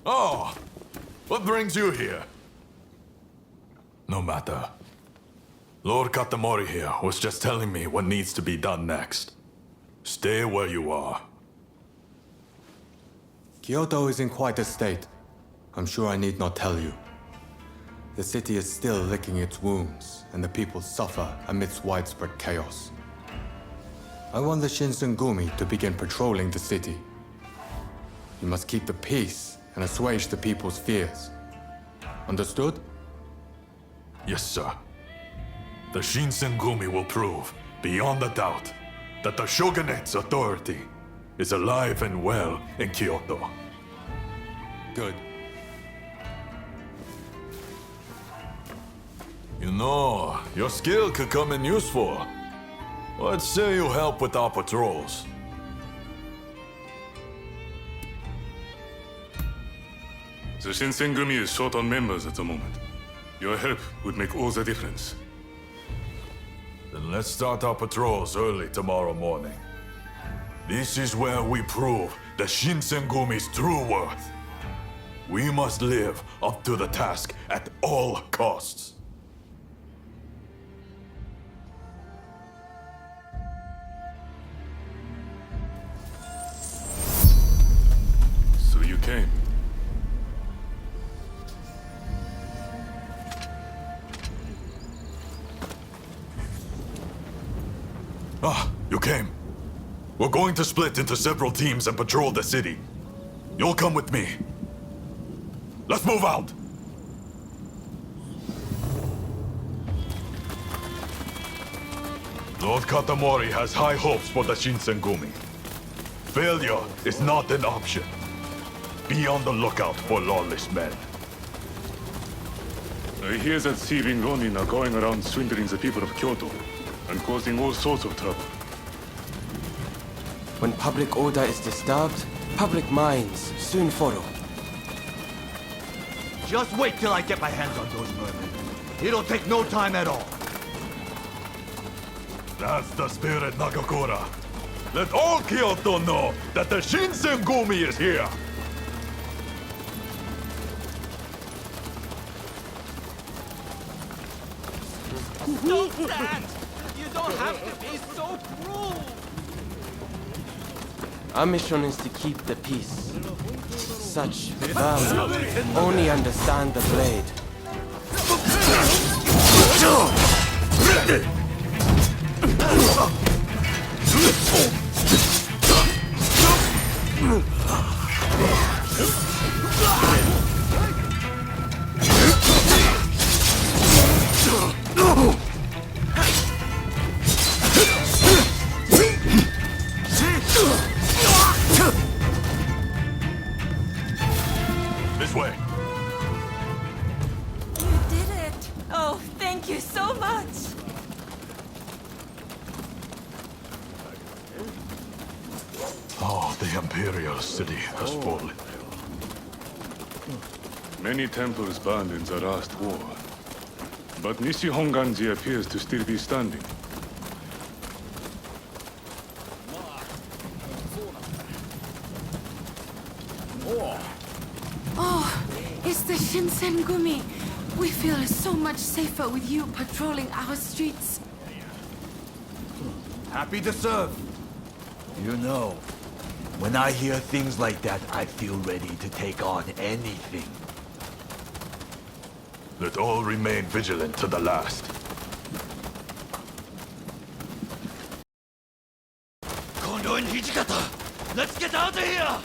Oh, what brings you here? No matter. Lord Katamori here was just telling me what needs to be done next. Stay where you are. Kyoto is in quite a state. I'm sure I need not tell you. The city is still licking its wounds, and the people suffer amidst widespread chaos. I want the Shinsengumi to begin patrolling the city. You must keep the peace and assuage the people's fears. Understood? Yes, sir. The Shinsengumi will prove, beyond a doubt, that the Shogunate's authority is alive and well in Kyoto. Good. You know, your skill could come in useful. Let's say you help with our patrols. The Shinsengumi is short on members at the moment. Your help would make all the difference. Then let's start our patrols early tomorrow morning. This is where we prove the Shinsengumi's true worth. We must live up to the task at all costs. So you came. Ah, you came. We're going to split into several teams and patrol the city. You'll come with me. Let's move out! Lord Katamori has high hopes for the Shinsengumi. Failure is not an option. Be on the lookout for lawless men. I hear that thieving Ronin are going around swindling the people of Kyoto and causing all sorts of trouble. When public order is disturbed, public minds soon follow. Just wait till I get my hands on those mermen. It'll take no time at all. That's the spirit, Nagakura. Let all Kyoto know that the Shinsengumi is here! Stop that! You don't have to be so cruel! Our mission is to keep the peace. Such vermin only understand the blade. This way. You did it! Oh, thank you so much! Oh, the Imperial City has fallen. Many temples burned in the last war. But Nishihonganji appears to still be standing. Oh, it's the Shinsengumi. We feel so much safer with you patrolling our streets. Happy to serve. You know, when I hear things like that, I feel ready to take on anything. Let all remain vigilant to the last. Kondo and Hijikata, let's get out of here!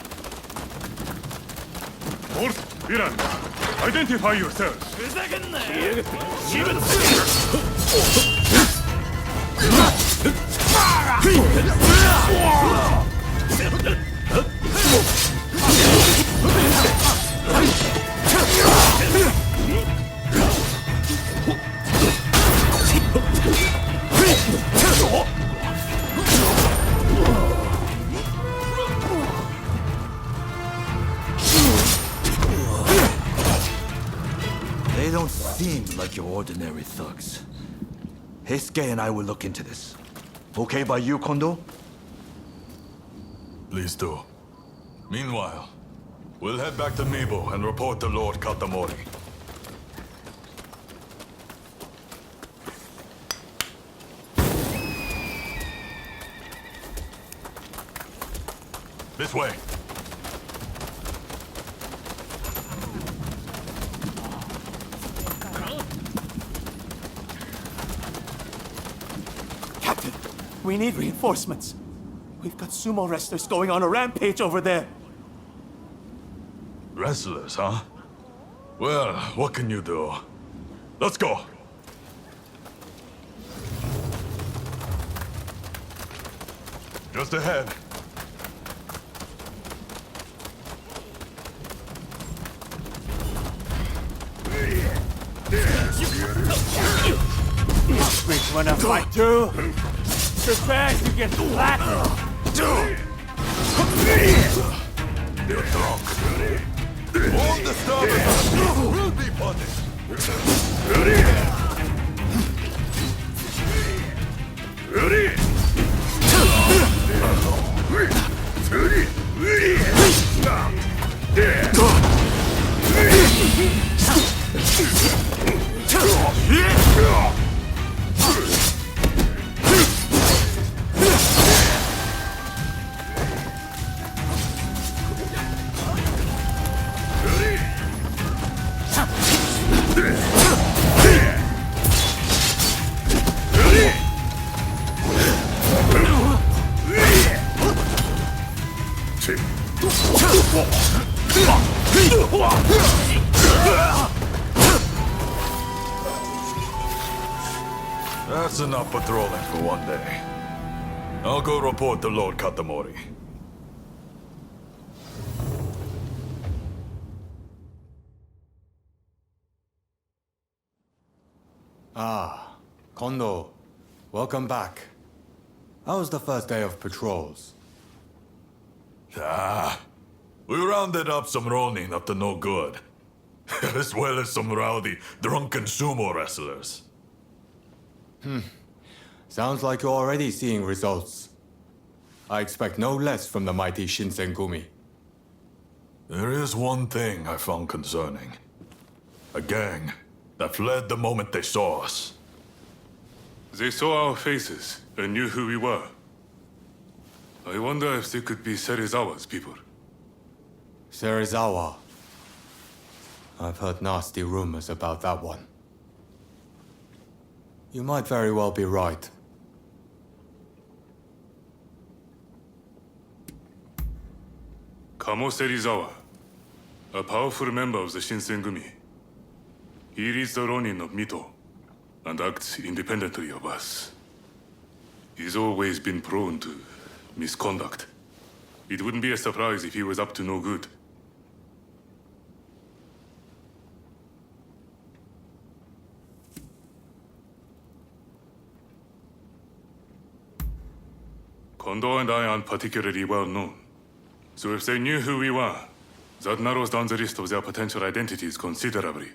Horse, Viran, identify yourselves. They don't seem like your ordinary thugs. Heisuke and I will look into this. Okay by you, Kondo? Please do. Meanwhile, We'll head back to Mibu and report to Lord Katamori. This way. Captain, we need reinforcements. We've got sumo wrestlers going on a rampage over there. Wrestlers, huh? Well, what can you do? Let's go! Just ahead. Which wanna fight too? Prepare to get flattened. You're drunk. All the starvers will be punished. That's enough patrolling for one day. I'll go report to Lord Katamori. Ah, Kondo. Welcome back. How was the first day of patrols? We rounded up some Ronin up to no good. As well as some rowdy, drunken sumo wrestlers. Sounds like you're already seeing results. I expect no less from the mighty Shinsengumi. There is one thing I found concerning. A gang that fled the moment they saw us. They saw our faces and knew who we were. I wonder if they could be Serizawa's people. Serizawa. I've heard nasty rumors about that one. You might very well be right. Kamo Serizawa, a powerful member of the Shinsengumi. He leads the Ronin of Mito and acts independently of us. He's always been prone to misconduct. It wouldn't be a surprise if he was up to no good. Kondo and I aren't particularly well known. So if they knew who we were, that narrows down the list of their potential identities considerably.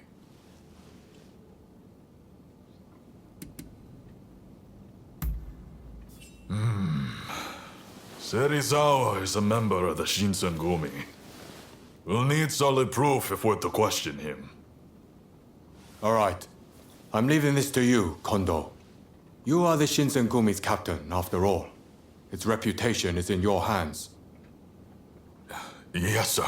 Serizawa is a member of the Shinsengumi. We'll need solid proof if we're to question him. All right. I'm leaving this to you, Kondo. You are the Shinsengumi's captain, after all. Its reputation is in your hands. Yes, sir.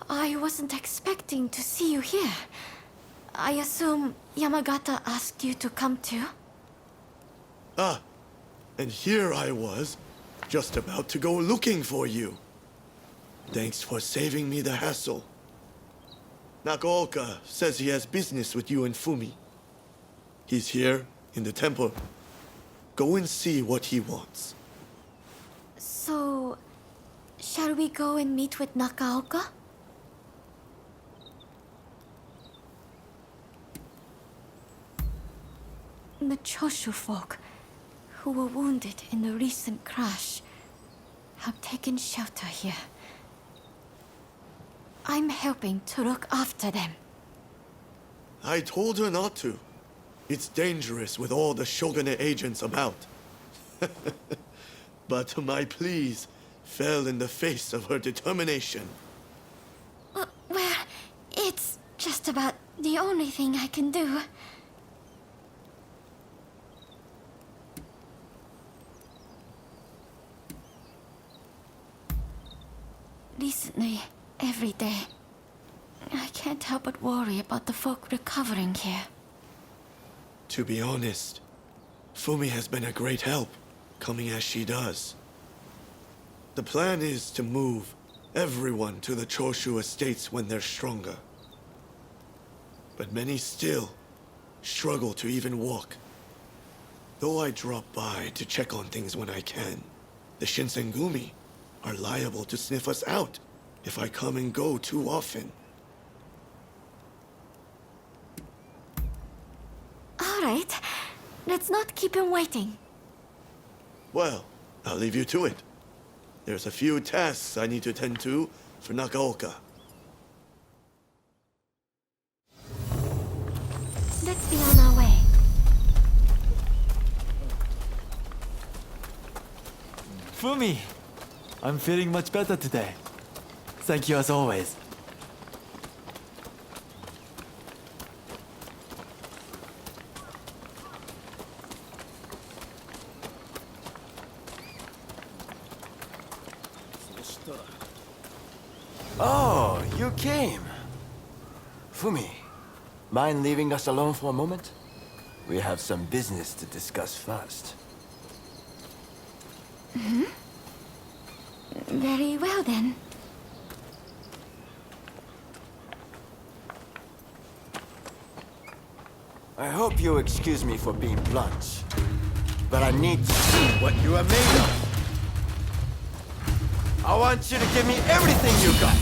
I wasn't expecting to see you here. I assume Yamagata asked you to come too? Ah, and here I was, just about to go looking for you. Thanks for saving me the hassle. Nakaoka says he has business with you and Fumi. He's here, in the temple. Go and see what he wants. So, shall we go and meet with Nakaoka? The Choshu folk, who were wounded in the recent crash, have taken shelter here. I'm helping to look after them. I told her not to. It's dangerous with all the Shogunate agents about. But my pleas fell in the face of her determination. Well, it's just about the only thing I can do. Recently, every day, I can't help but worry about the folk recovering here. To be honest, Fumi has been a great help, coming as she does. The plan is to move everyone to the Choshu estates when they're stronger. But many still struggle to even walk. Though I drop by to check on things when I can, the Shinsengumi are liable to sniff us out if I come and go too often. All right, let's not keep him waiting. Well, I'll leave you to it. There's a few tasks I need to tend to for Nakaoka. Let's be on our way. Fumi! I'm feeling much better today. Thank you as always. Oh, you came. Fumi, mind leaving us alone for a moment? We have some business to discuss first. Very well then. I hope you'll excuse me for being blunt, but I need to see what you are made of. I want you to give me everything you got.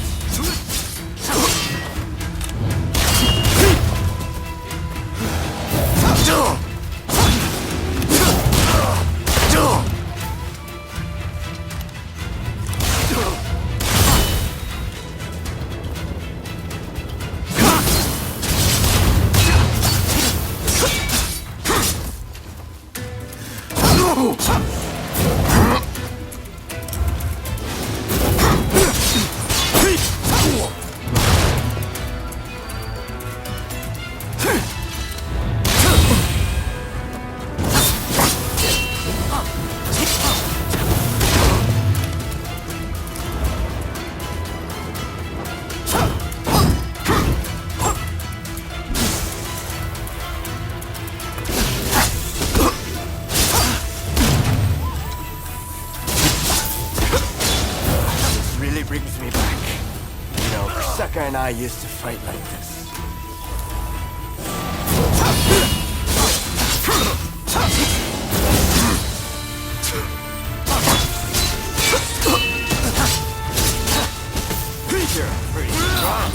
Brings me back. You know, Kusaka and I used to fight like this. You're pretty strong.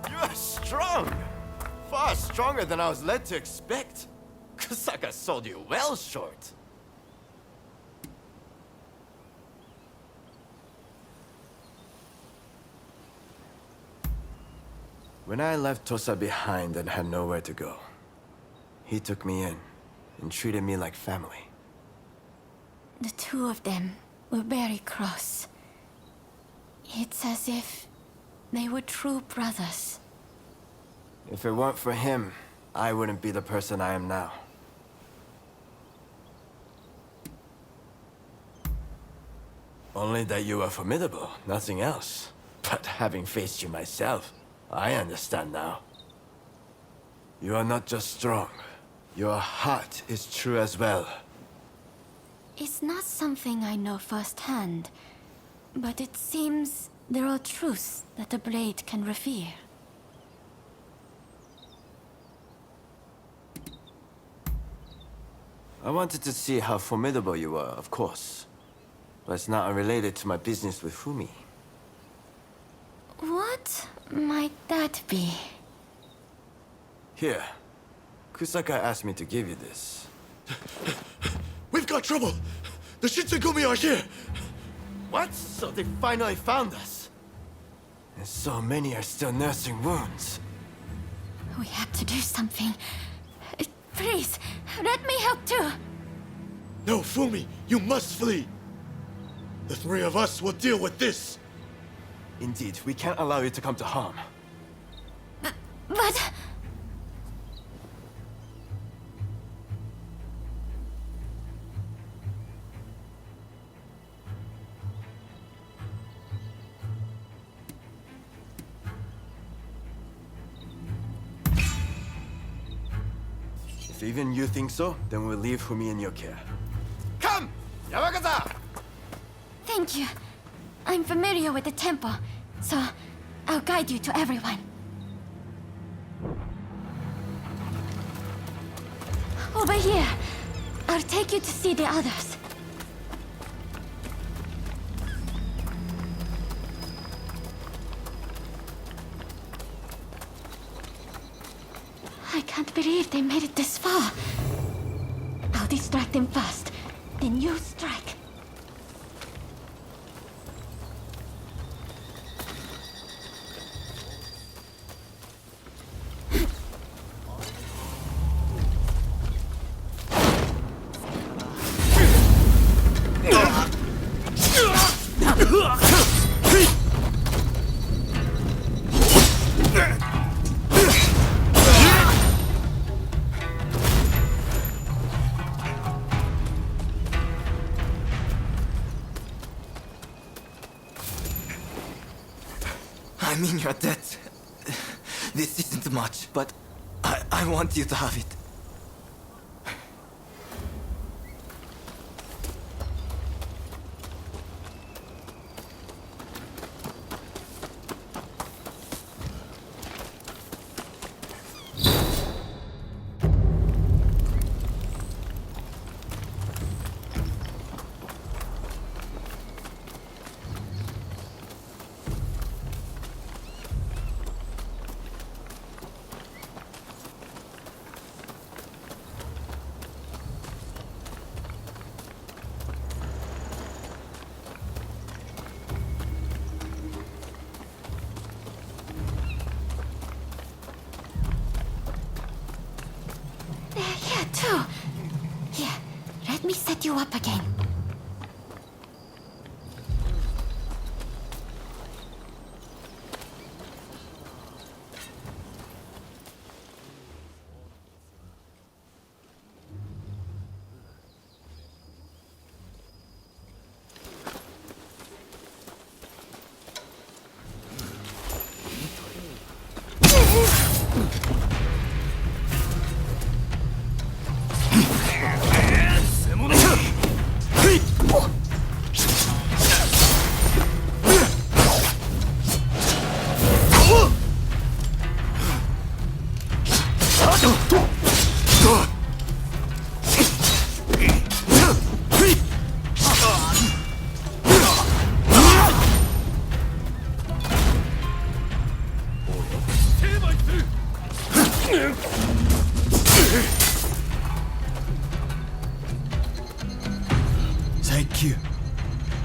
You're strong. Far stronger than I was led to expect. Kusaka sold you well short. When I left Tosa behind and had nowhere to go, he took me in and treated me like family. The two of them were very close. It's as if they were true brothers. If it weren't for him, I wouldn't be the person I am now. Only that you are formidable, nothing else. But having faced you myself, I understand now. You are not just strong. Your heart is true as well. It's not something I know firsthand, but it seems There are truths that a blade can reveal. I wanted to see how formidable you were, of course. But it's not unrelated to my business with Fumi. What might that be? Here. Kusaka asked me to give you this. We've got trouble! The Shinsengumi are here! What? So they finally found us? And so many are still nursing wounds. We have to do something. Please, let me help too. No, Fumi, you must flee! The three of us will deal with this! Indeed, we can't allow you to come to harm. But... If even you think so, then we'll leave Fumi in your care. Come! Yamakaza! Thank you. I'm familiar with the temple, so I'll guide you to everyone. Over here. I'll take you to see the others. I can't believe they made it this far. I'll distract them first, then you strike. I mean, you're dead. This isn't much, but I want you to have it. They're here too. Here, let me set you up again. Thank you.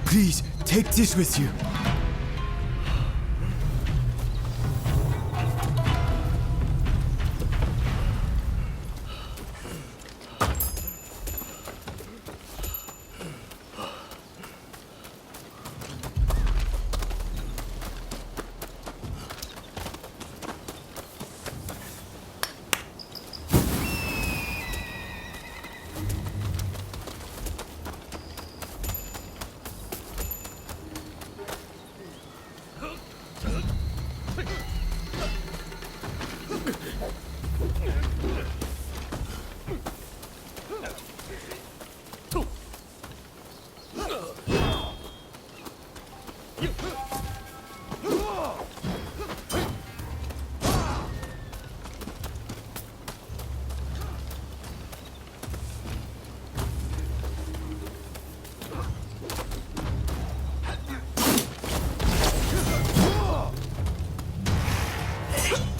Please, take this with you.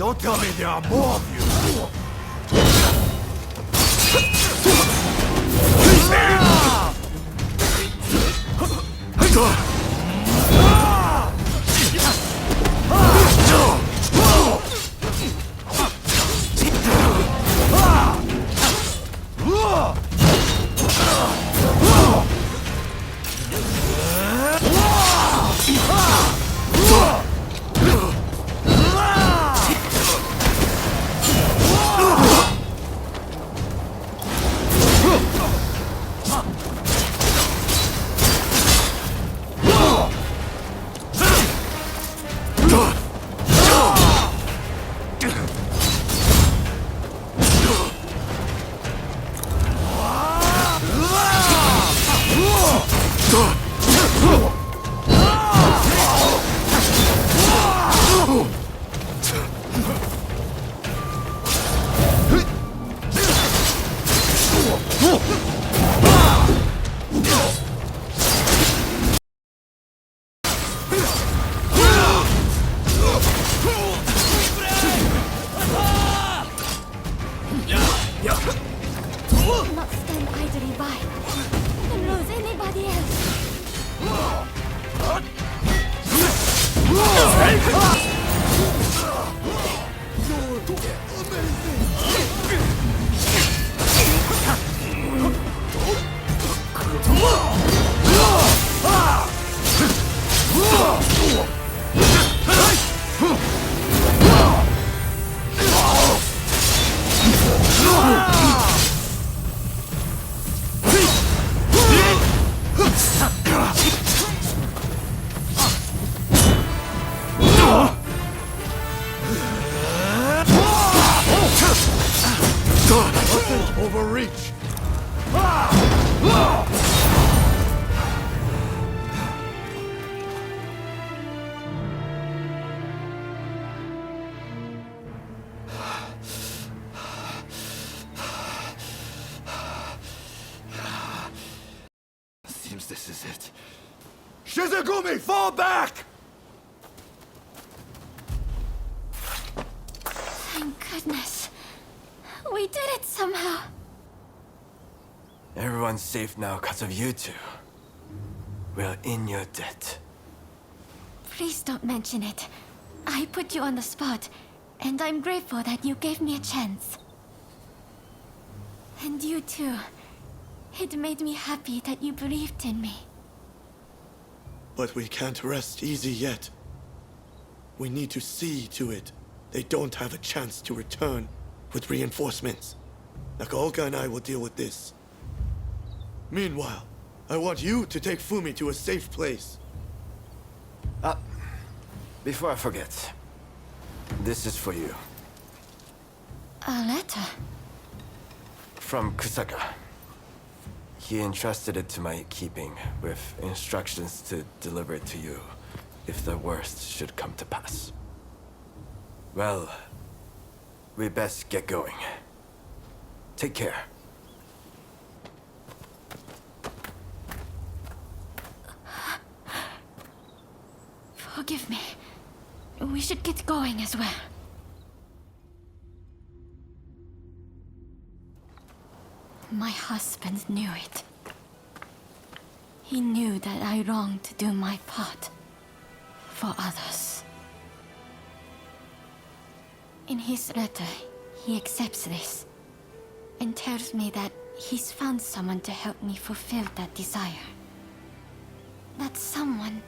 Don't tell me there are more of you! Cannot stand idly by and lose anybody else. Overreach! Seems this is it. Shizugumi, fall back! Thank goodness. We did it somehow. Everyone's safe now because of you two. We're in your debt. Please don't mention it. I put you on the spot, and I'm grateful that you gave me a chance. And you too. It made me happy that you believed in me. But we can't rest easy yet. We need to see to it they don't have a chance to return with reinforcements. Nakaoka and I will deal with this. Meanwhile, I want you to take Fumi to a safe place. Before I forget, this is for you. A letter? From Kusaka. He entrusted it to my keeping, with instructions to deliver it to you, if the worst should come to pass. Well, we best get going. Take care. Forgive me. We should get going as well. My husband knew it. He knew that I longed to do my part for others. In his letter, he accepts this and tells me that he's found someone to help me fulfill that desire. That someone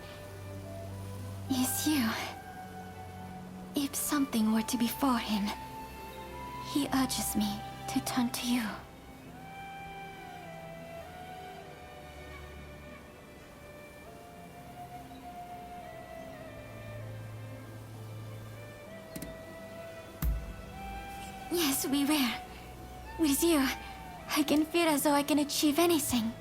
is you. If something were to befall him, he urges me to turn to you. Yes, we will. With you, I can feel as though I can achieve anything.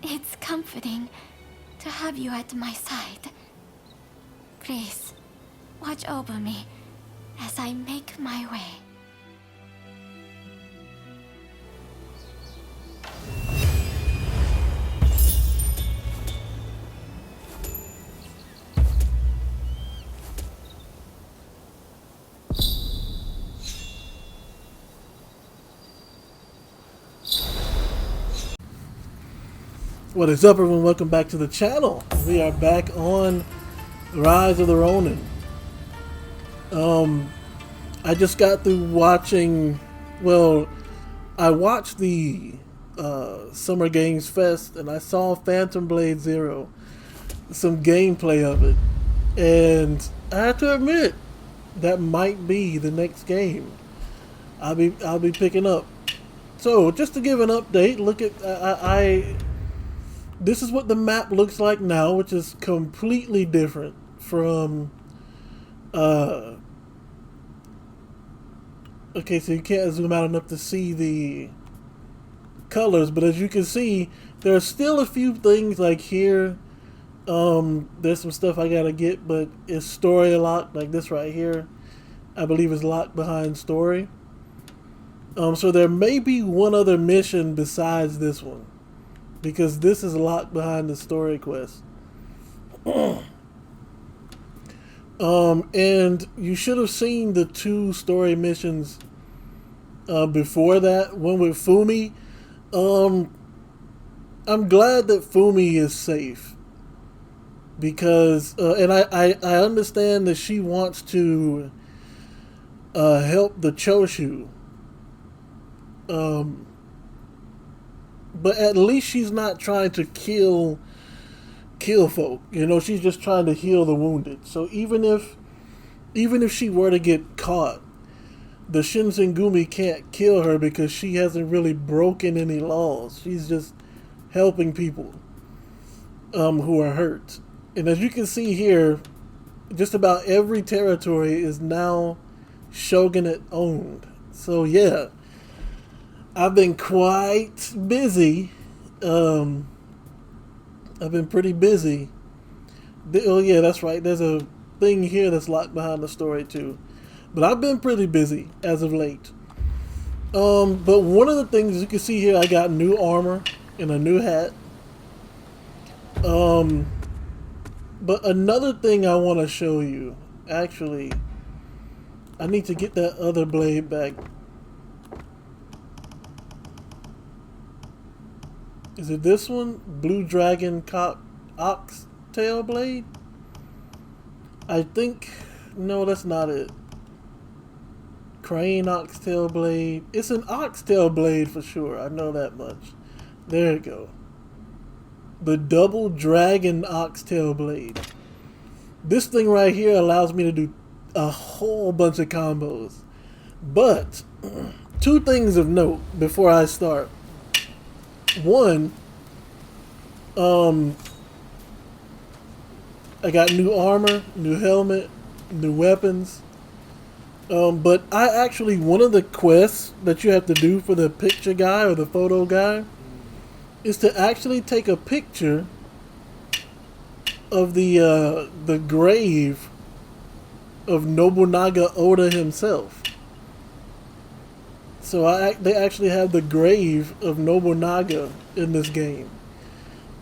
It's comforting to have you at my side. Please, watch over me as I make my way. What is up, everyone? Welcome back to the channel. We are back on Rise of the Ronin. I just got through watching, well, I watched the Summer Games Fest and I saw Phantom Blade Zero, some gameplay of it, and I have to admit that might be the next game I'll be picking up. So just to give an update, look at this is what the map looks like now, which is completely different from okay, so you can't zoom out enough to see the colors, but as you can see, there are still a few things like here. There's some stuff I gotta get, but it's story locked, like this right here. I believe is locked behind story. So there may be one other mission besides this one, because this is locked behind the story quest. And you should have seen the 2 story missions before that. One with Fumi. I'm glad that Fumi is safe, because and I understand that she wants to help the Choshu. But at least she's not trying to kill folk. You know, she's just trying to heal the wounded. So even if she were to get caught, the Shinsengumi can't kill her because she hasn't really broken any laws. She's just helping people who are hurt. And as you can see here, just about every territory is now Shogunate owned. So yeah, I've been quite busy. I've been pretty busy. Oh yeah, that's right. There's a thing here that's locked behind the story too. But I've been pretty busy as of late. But one of the things you can see here, I got new armor and a new hat. But another thing I want to show you, actually, I need to get that other blade back. Is it this one? Blue Dragon Oxtail Blade? I think... No, that's not it. Crane Oxtail Blade. It's an Oxtail Blade for sure. I know that much. There you go. The Double Dragon Oxtail Blade. This thing right here allows me to do a whole bunch of combos. But, 2 things of note before I start. One, I got new armor, new helmet, new weapons. But I actually, one of the quests that you have to do for the picture guy or the photo guy is to actually take a picture of the grave of Nobunaga Oda himself. So they actually have the grave of Nobunaga in this game.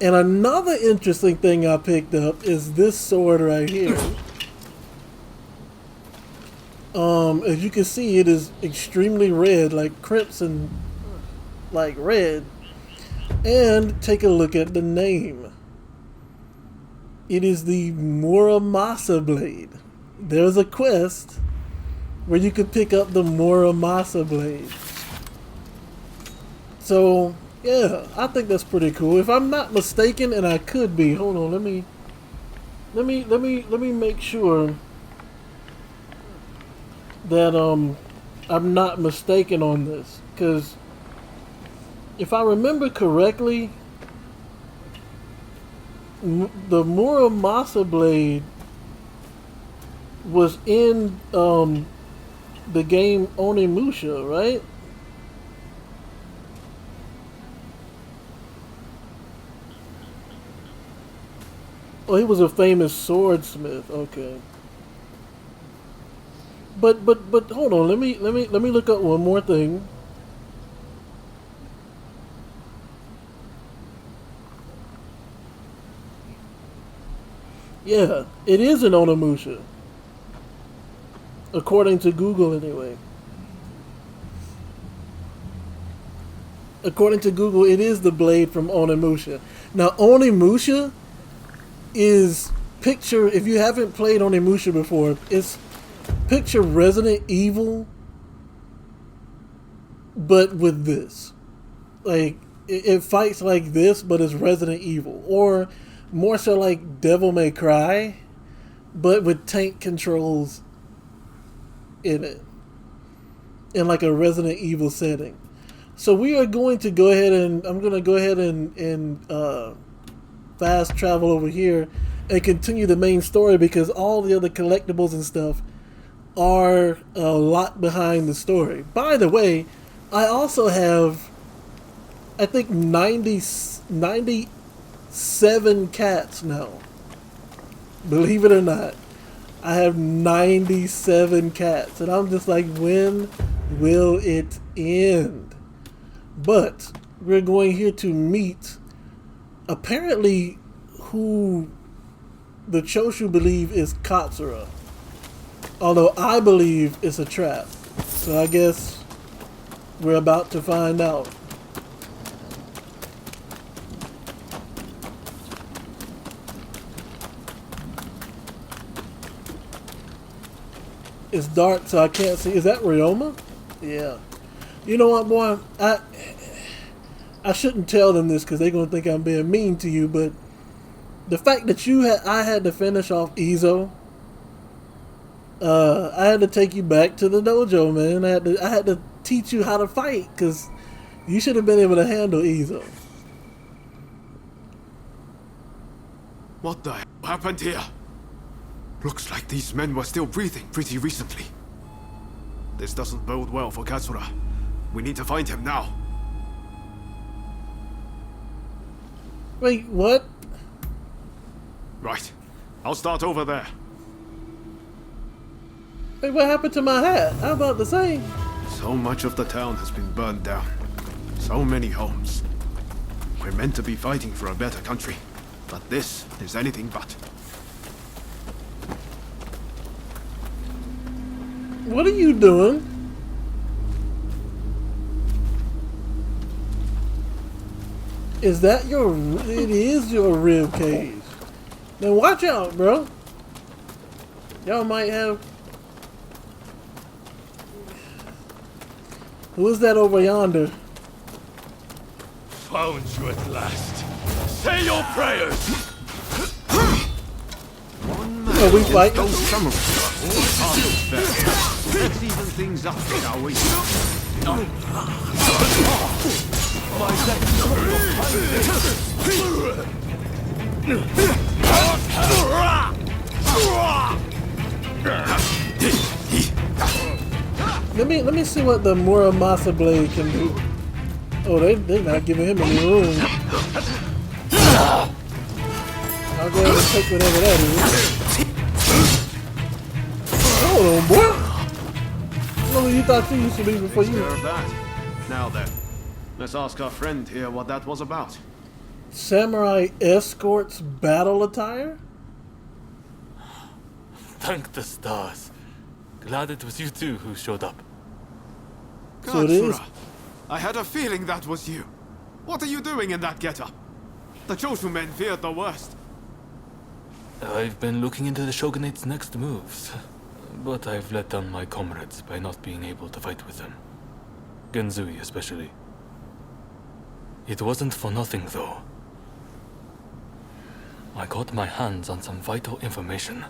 And another interesting thing I picked up is this sword right here. As you can see, it is extremely red, like crimson, like red. And take a look at the name. It is the Muramasa Blade. There's a quest where you can pick up the Muramasa Blade. So, yeah, I think that's pretty cool. If I'm not mistaken, and I could be, hold on, let me make sure that I'm not mistaken on this, because if I remember correctly, the Muramasa Blade was in the game Onimusha, right? Oh, he was a famous swordsmith. Okay. But hold on. Let me look up one more thing. Yeah, it is an Onimusha. According to Google, anyway. according to Google, it is the blade from Onimusha. Now, Onimusha is picture. If you haven't played Onimusha before, it's picture Resident Evil, but with this. Like, it fights like this, but it's Resident Evil, or more so like Devil May Cry, but with tank controls in it, in like a Resident Evil setting. So we are going to go ahead and I'm going to go ahead and fast travel over here and continue the main story, because all the other collectibles and stuff are a lot behind the story. By the way, I also have, I think, 97 cats now. Believe it or not, I have 97 cats, and I'm just like, when will it end? But we're going here to meet, apparently, who the Choshu believe is Katsura. Although I believe it's a trap. So I guess we're about to find out. It's dark, so I can't see. Is that Ryoma? Yeah. You know what, boy? I shouldn't tell them this because they're going to think I'm being mean to you, but the fact that I had to finish off Izo, I had to take you back to the dojo, man. I had to teach you how to fight, because you should have been able to handle Izo. What the hell happened here? Looks like these men were still breathing pretty recently. This doesn't bode well for Katsura. We need to find him now. Wait, what? Right. I'll start over there. Wait, what happened to my hat? How about the same? So much of the town has been burned down. So many homes. We're meant to be fighting for a better country, but this is anything but. What are you doing? Is that your... It is your rib cage. Now watch out, bro. Y'all might have... Who is that over yonder? Found you at last. Say your prayers! Are we fighting? Let's even things up, shall we? Let me see what the Muramasa blade can do. Oh, they're not giving him any room. I'll go ahead and take whatever that is. Hold on, boy. How long you thought you used to be before you? That. Now then, let's ask our friend here what that was about. Samurai escorts battle attire? Thank the stars. Glad it was you two who showed up. So it is. I had a feeling that was you. What are you doing in that getup? The Choshu men feared the worst. I've been looking into the Shogunate's next moves, but I've let down my comrades by not being able to fight with them. Genzui especially. It wasn't for nothing though. I got my hands on some vital information.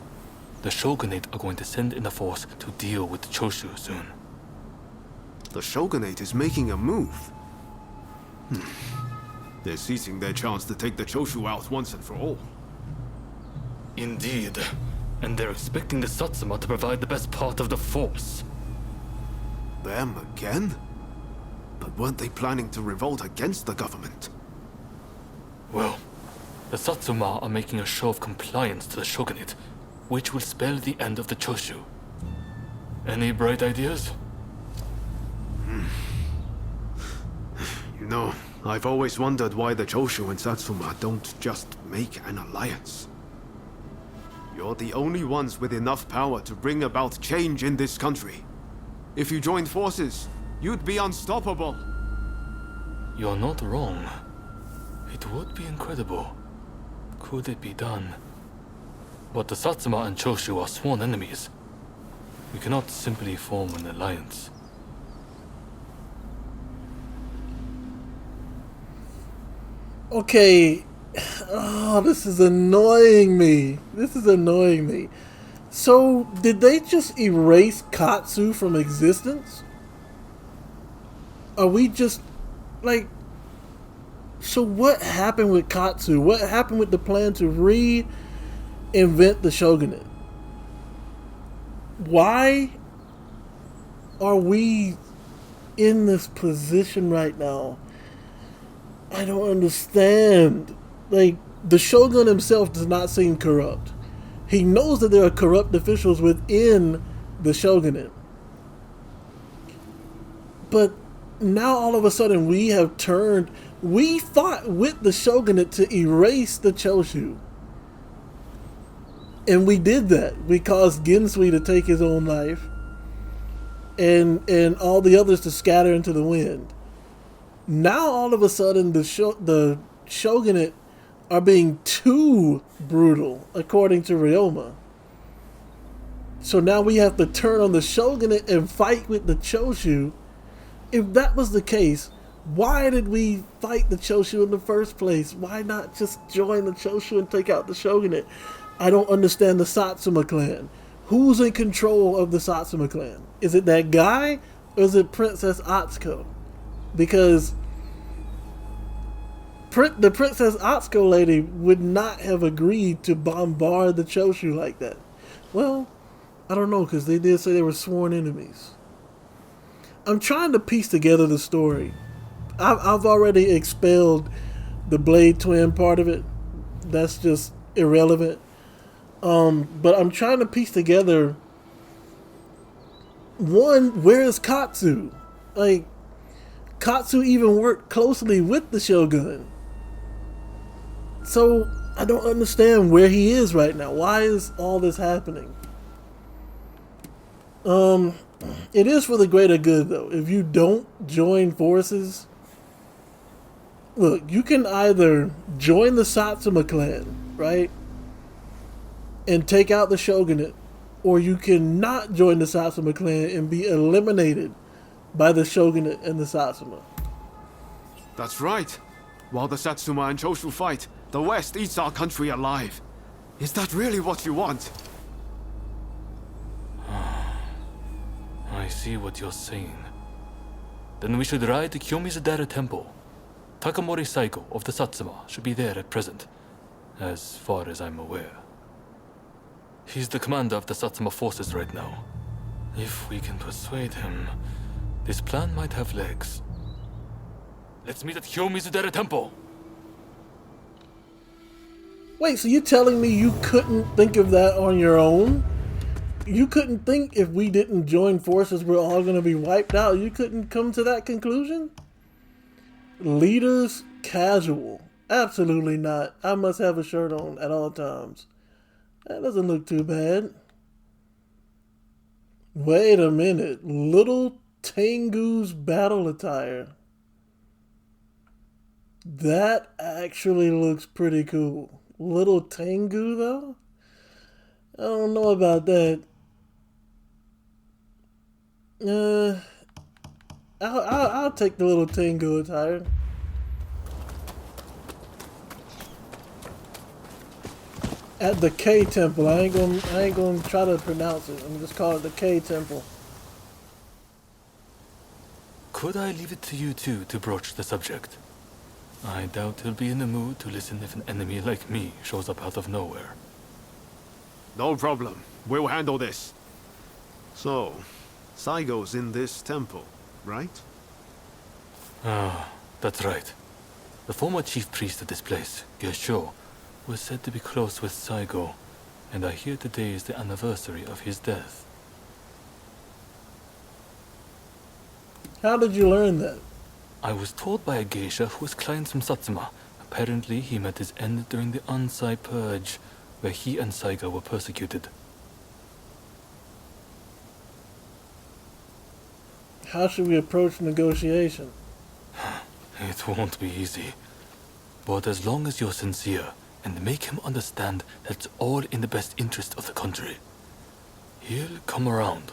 The Shogunate are going to send in a force to deal with the Choshu soon. The Shogunate is making a move. They're seizing their chance to take the Choshu out once and for all. Indeed. And they're expecting the Satsuma to provide the best part of the force. Them again? But weren't they planning to revolt against the government? Well, the Satsuma are making a show of compliance to the Shogunate, which will spell the end of the Choshu. Any bright ideas? You know, I've always wondered why the Choshu and Satsuma don't just make an alliance. You're the only ones with enough power to bring about change in this country. If you joined forces, you'd be unstoppable. You're not wrong. It would be incredible. Could it be done? But the Satsuma and Choshu are sworn enemies. We cannot simply form an alliance. Okay. Oh, this is annoying me. This is annoying me. So, did they just erase Katsu from existence? Are we just, like... So what happened with Katsu? What happened with the plan to reinvent the Shogunate? Why are we in this position right now? I don't understand. Like, the Shogun himself does not seem corrupt. He knows that there are corrupt officials within the Shogunate. But now all of a sudden we have turned... We fought with the Shogunate to erase the Choshu. And we did that. We caused Gensui to take his own life. And all the others to scatter into the wind. Now all of a sudden the Shogunate are being too brutal, according to Ryoma. So now we have to turn on the Shogunate and fight with the Choshu. If that was the case, why did we fight the Choshu in the first place? Why not just join the Choshu and take out the Shogunate? I don't understand the Satsuma clan. Who's in control of the Satsuma clan? Is it that guy or is it Princess Atsuko? Because the Princess Atsuko lady would not have agreed to bombard the Choshu like that. Well, I don't know, because they did say they were sworn enemies. I'm trying to piece together the story. I've already expelled the Blade Twin part of it. That's just irrelevant. But I'm trying to piece together, one, where is Katsu? Like, Katsu even worked closely with the Shogun. So, I don't understand where he is right now. Why is all this happening? It is for the greater good, though. If you don't join forces... Look, you can either join the Satsuma clan, right? And take out the Shogunate. Or you can not join the Satsuma clan and be eliminated by the Shogunate and the Satsuma. That's right. While the Satsuma and Choshu fight, the West eats our country alive. Is that really what you want? I see what you're saying. Then we should ride to Kyomizadera Temple. Takamori Saigo of the Satsuma should be there at present, as far as I'm aware. He's the commander of the Satsuma forces right now. If we can persuade him, this plan might have legs. Let's meet at Kyomizadera Temple! Wait, so you're telling me you couldn't think of that on your own? You couldn't think if we didn't join forces we're all going to be wiped out? You couldn't come to that conclusion? Leaders casual. Absolutely not. I must have a shirt on at all times. That doesn't look too bad. Wait a minute. Little Tengu's battle attire. That actually looks pretty cool. Little Tengu, though? I don't know about that. I'll take the little Tengu attire. At the K Temple. I ain't gonna try to pronounce it. I'm just call it the K Temple. Could I leave it to you two to broach the subject? I doubt he'll be in the mood to listen if an enemy like me shows up out of nowhere. No problem. We'll handle this. So, Saigo's in this temple, right? Ah, that's right. The former chief priest of this place, Gesho, was said to be close with Saigo, and I hear today is the anniversary of his death. How did you learn that? I was told by a geisha who was client from Satsuma. Apparently, he met his end during the Ansai Purge, where he and Saigo were persecuted. How should we approach negotiation? It won't be easy. But as long as you're sincere and make him understand that it's all in the best interest of the country, he'll come around.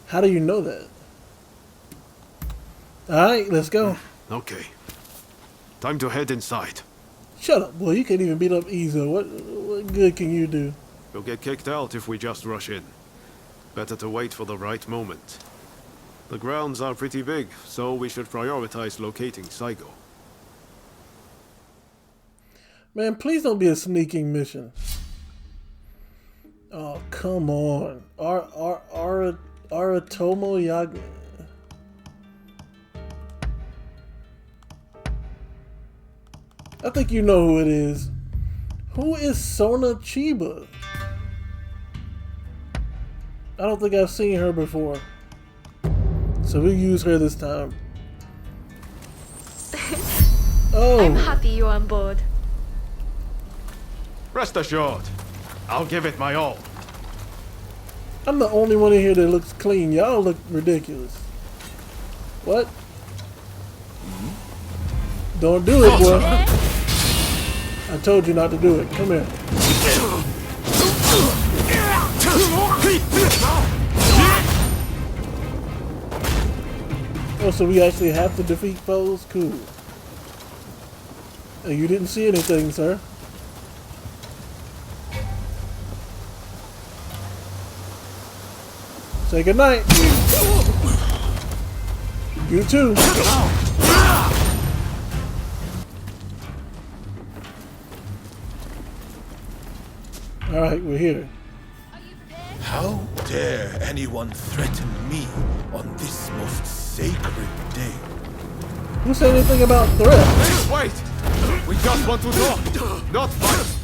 How do you know that? Alright, let's go. Okay. Time to head inside. Shut up, boy. You can't even beat up Izo. What good can you do? We'll get kicked out if we just rush in. Better to wait for the right moment. The grounds are pretty big, so we should prioritize locating Saigo. Man, please don't be a sneaking mission. Oh, come on. Aratomo Yaga. I think you know who it is. Who is Sona Chiba? I don't think I've seen her before. So we'll use her this time. Oh. I'm happy you're on board. Rest assured, I'll give it my all. I'm the only one in here that looks clean. Y'all look ridiculous. What? Don't do it, boy. I told you not to do it. Come here. Oh, so we actually have to defeat foes? Cool. Hey, you didn't see anything, sir. Say goodnight. You too. Alright, we're here. How dare anyone threaten me on this most sacred day? Who said anything about threat? Wait! We just want to talk, not fight!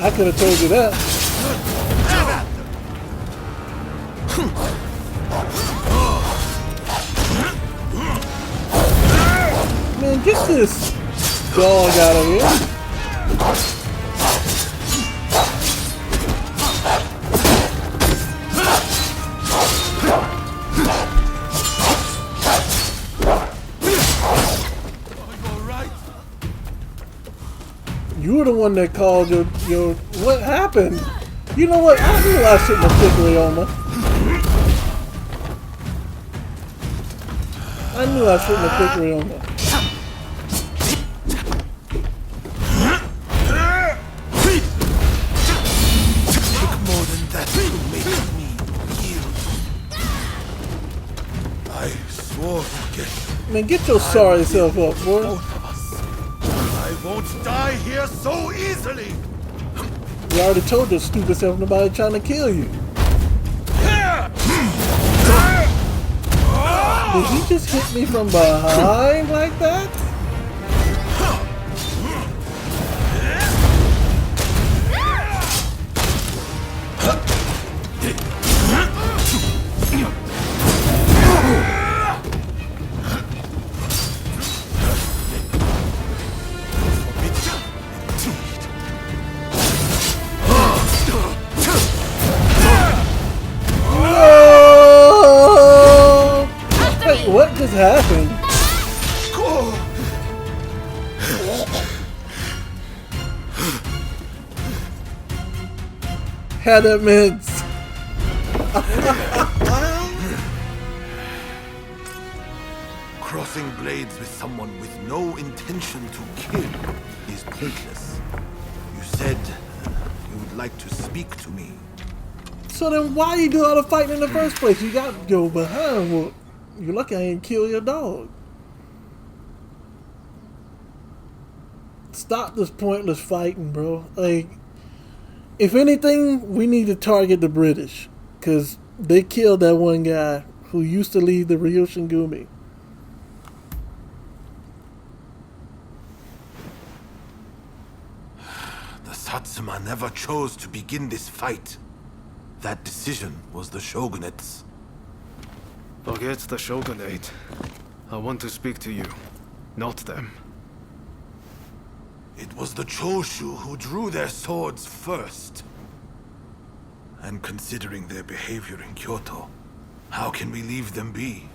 I could have told you that. Man, get this dog out of here. You were the one that called your what happened? You know what? I knew I shouldn't have picked Ryoma. I knew I shouldn't have picked Ryoma. Took more than that to make me yield. I swore to get Man, get your sorry self up, boy. I won't die here so easily! You already told your stupid self nobody trying to kill you. Did he just hit me from behind like that? What just happened? Had that mints. Crossing blades with someone with no intention to kill is pointless. You said you would like to speak to me. So then why you do all the fighting in the first place? You got your behind whooped. You're lucky I ain't kill your dog. Stop this pointless fighting, bro. Like, if anything, we need to target the British. Because they killed that one guy who used to lead the Ryoshin Gumi. Satsuma never chose to begin this fight. That decision was the Shogunate's. Forget the Shogunate. I want to speak to you, not them. It was the Choshu who drew their swords first. And considering their behavior in Kyoto, how can we leave them be?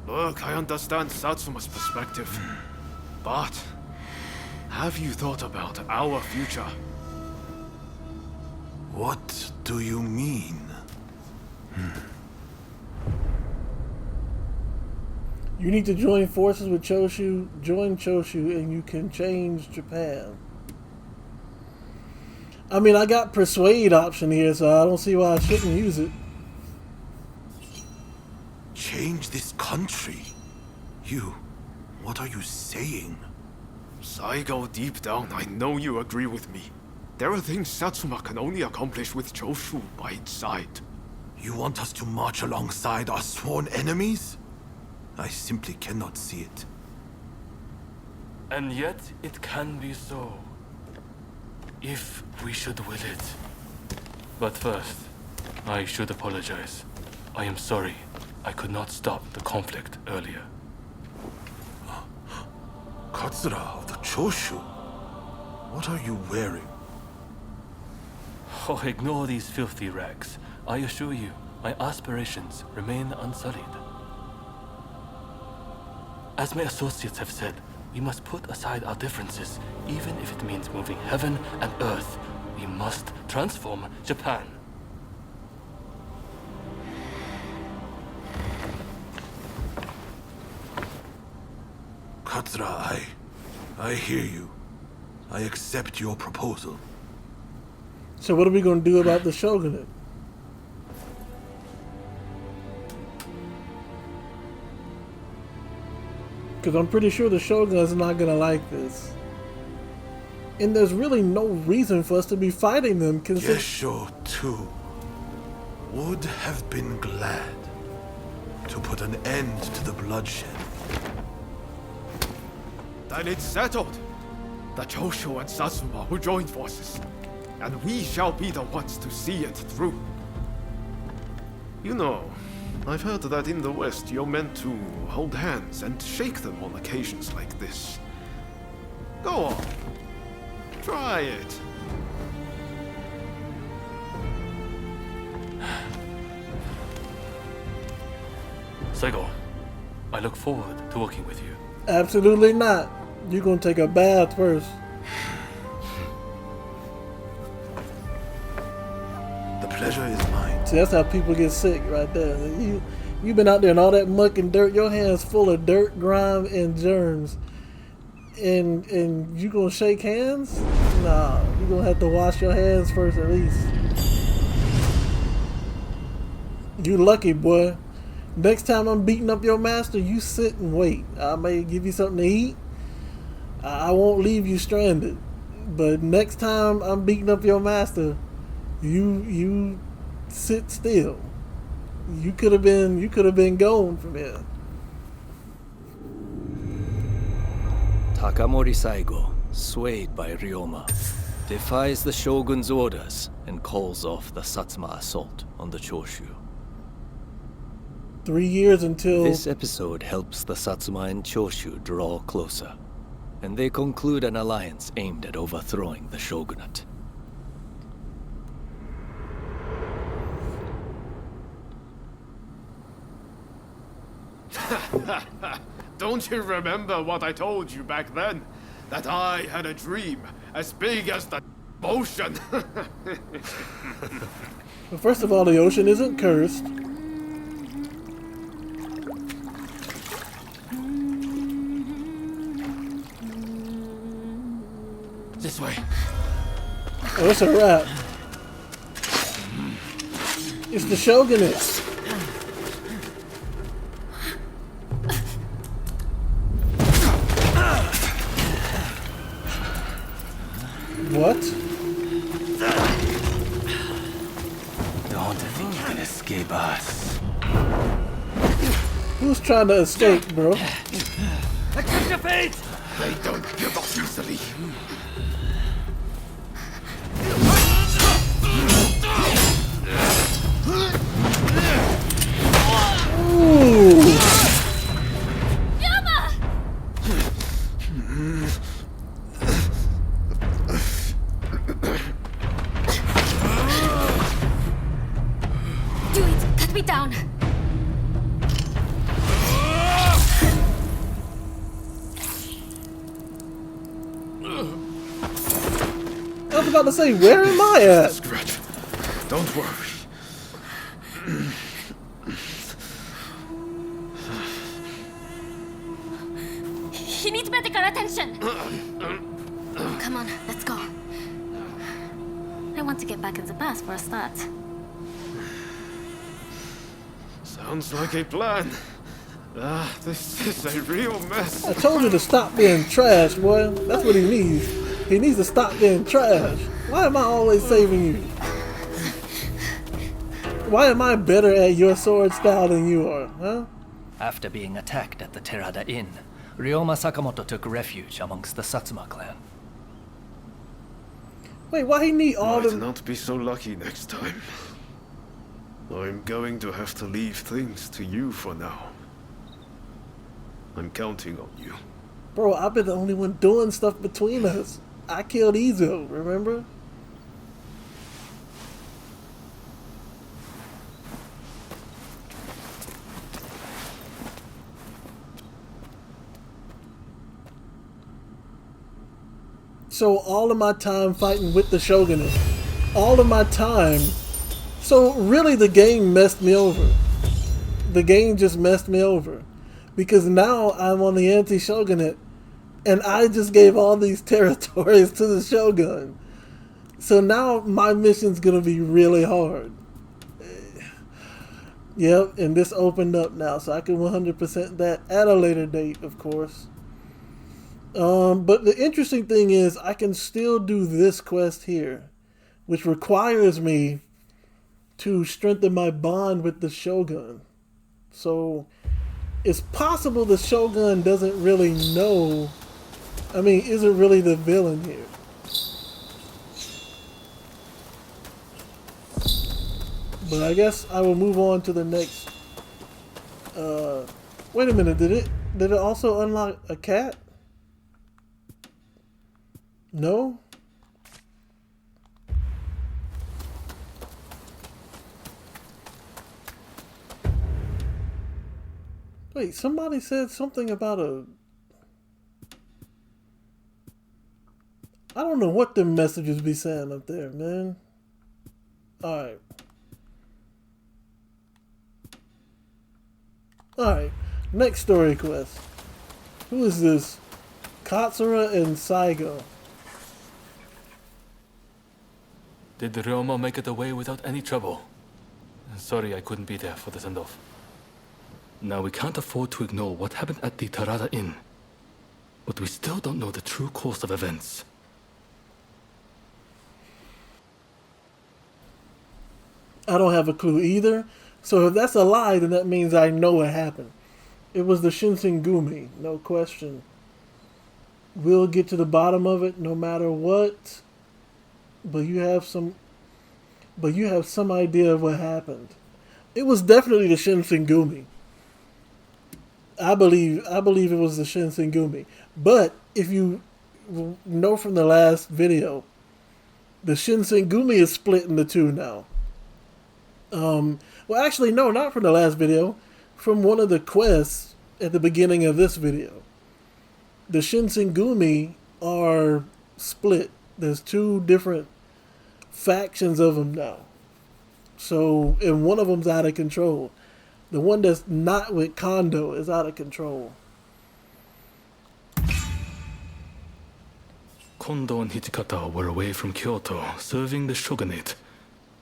Look, I understand Satsuma's perspective. But have you thought about our future? What do you mean? You need to join forces with Choshu, join Choshu, and you can change Japan. I mean, I got Persuade option here, so I don't see why I shouldn't use it. Change this country? What are you saying? Saigo, deep down, I know you agree with me. There are things Satsuma can only accomplish with Choshu by its side. You want us to march alongside our sworn enemies? I simply cannot see it. And yet, it can be so. If we should will it. But first, I should apologize. I am sorry I could not stop the conflict earlier. Katsura of the Choshu? What are you wearing? Oh, ignore these filthy rags. I assure you, my aspirations remain unsullied. As my associates have said, we must put aside our differences, even if it means moving heaven and earth. We must transform Japan. Katsura, I hear you. I accept your proposal. So what are we going to do about the Shogunate? Because I'm pretty sure the Shogun's not going to like this. And there's really no reason for us to be fighting them. Gesho, too, would have been glad to put an end to the bloodshed. Then it's settled. The Choshu and Satsuma will join forces, and we shall be the ones to see it through. You know, I've heard that in the West you're meant to hold hands and shake them on occasions like this. Go on. Try it. Saigo, I look forward to working with you. Absolutely not. You're going to take a bath first. The pleasure is mine. See, that's how people get sick right there. You've been out there in all that muck and dirt. Your hands full of dirt, grime, and germs. And you gonna shake hands? Nah, you gonna have to wash your hands first at least. You lucky, boy. Next time I'm beating up your master, you sit and wait. I may give you something to eat. I won't leave you stranded. But next time I'm beating up your master, you sit still. You could have been gone from here. Takamori Saigo, swayed by Ryoma, defies the Shogun's orders and calls off the Satsuma assault on the Choshu. 3 years until... This episode helps the Satsuma and Choshu draw closer, and they conclude an alliance aimed at overthrowing the Shogunate. Don't you remember what I told you back then? That I had a dream as big as the ocean. Well, first of all, the ocean isn't cursed. This way. Oh, it's a wrap. It's the Shogunate. What? Don't think you can escape us. Who's trying to escape, bro? Accept your fate! They don't give up easily. me down. I was about to say, where am I at? Scratch. Don't worry. He needs medical attention. Come on, let's go. I want to get back in the bus for a start. Sounds like a plan. This is a real mess. I told you to stop being trash, boy. That's what he needs. He needs to stop being trash. Why am I always saving you? Why am I better at your sword style than you are, huh? After being attacked at the Terada Inn, Ryoma Sakamoto took refuge amongst the Satsuma clan. Wait, why he need all Might the... not be so lucky next time. I'm going to have to leave things to you for now. I'm counting on you. Bro, I've been the only one doing stuff between us. I killed Izo, remember? So all of my time fighting with the Shogunate, all of my time, so really the game messed me over. The game just messed me over. Because now I'm on the anti-Shogunate, and I just gave all these territories to the Shogun. So now my mission's gonna be really hard. Yep, and this opened up now, so I can 100% that at a later date, of course. But the interesting thing is, I can still do this quest here, which requires me to strengthen my bond with the Shogun. So it's possible the Shogun doesn't really know, isn't really the villain here. But I guess I will move on to the next. Wait a minute, did it also unlock a cat? No? Wait, somebody said something about a... I don't know what them messages be saying up there, man. Alright. Alright, next story quest. Who is this? Katsura and Saigo. Did Ryoma make it away without any trouble? Sorry I couldn't be there for the send-off. Now we can't afford to ignore what happened at the Terada Inn. But we still don't know the true course of events. I don't have a clue either. So if that's a lie, then that means I know what happened. It was the Shinsengumi, no question. We'll get to the bottom of it no matter what. But you have some idea of what happened. It was definitely the Shinsengumi. I believe it was the Shinsengumi. But if you know from the last video, the Shinsengumi is split into two now. Well, actually, no, not from the last video. From one of the quests at the beginning of this video. The Shinsengumi are split. There's two different factions of them now. So, and one of them's out of control. The one that's not with Kondo is out of control. Kondo and Hijikata were away from Kyoto, serving the Shogunate,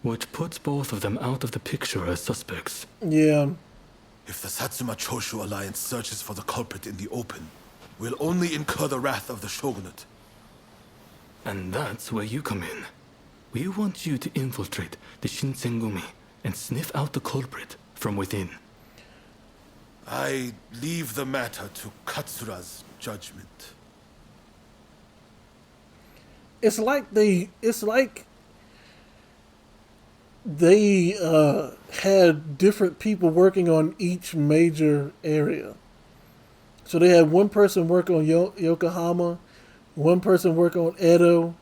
which puts both of them out of the picture as suspects. Yeah. If the Satsuma Choshu alliance searches for the culprit in the open, we'll only incur the wrath of the Shogunate. And that's where you come in. We want you to infiltrate the Shinsengumi and sniff out the culprit from within. I leave the matter to Katsura's judgment. It's like they had different people working on each major area. So they had one person work on Yokohama, one person work on Edo,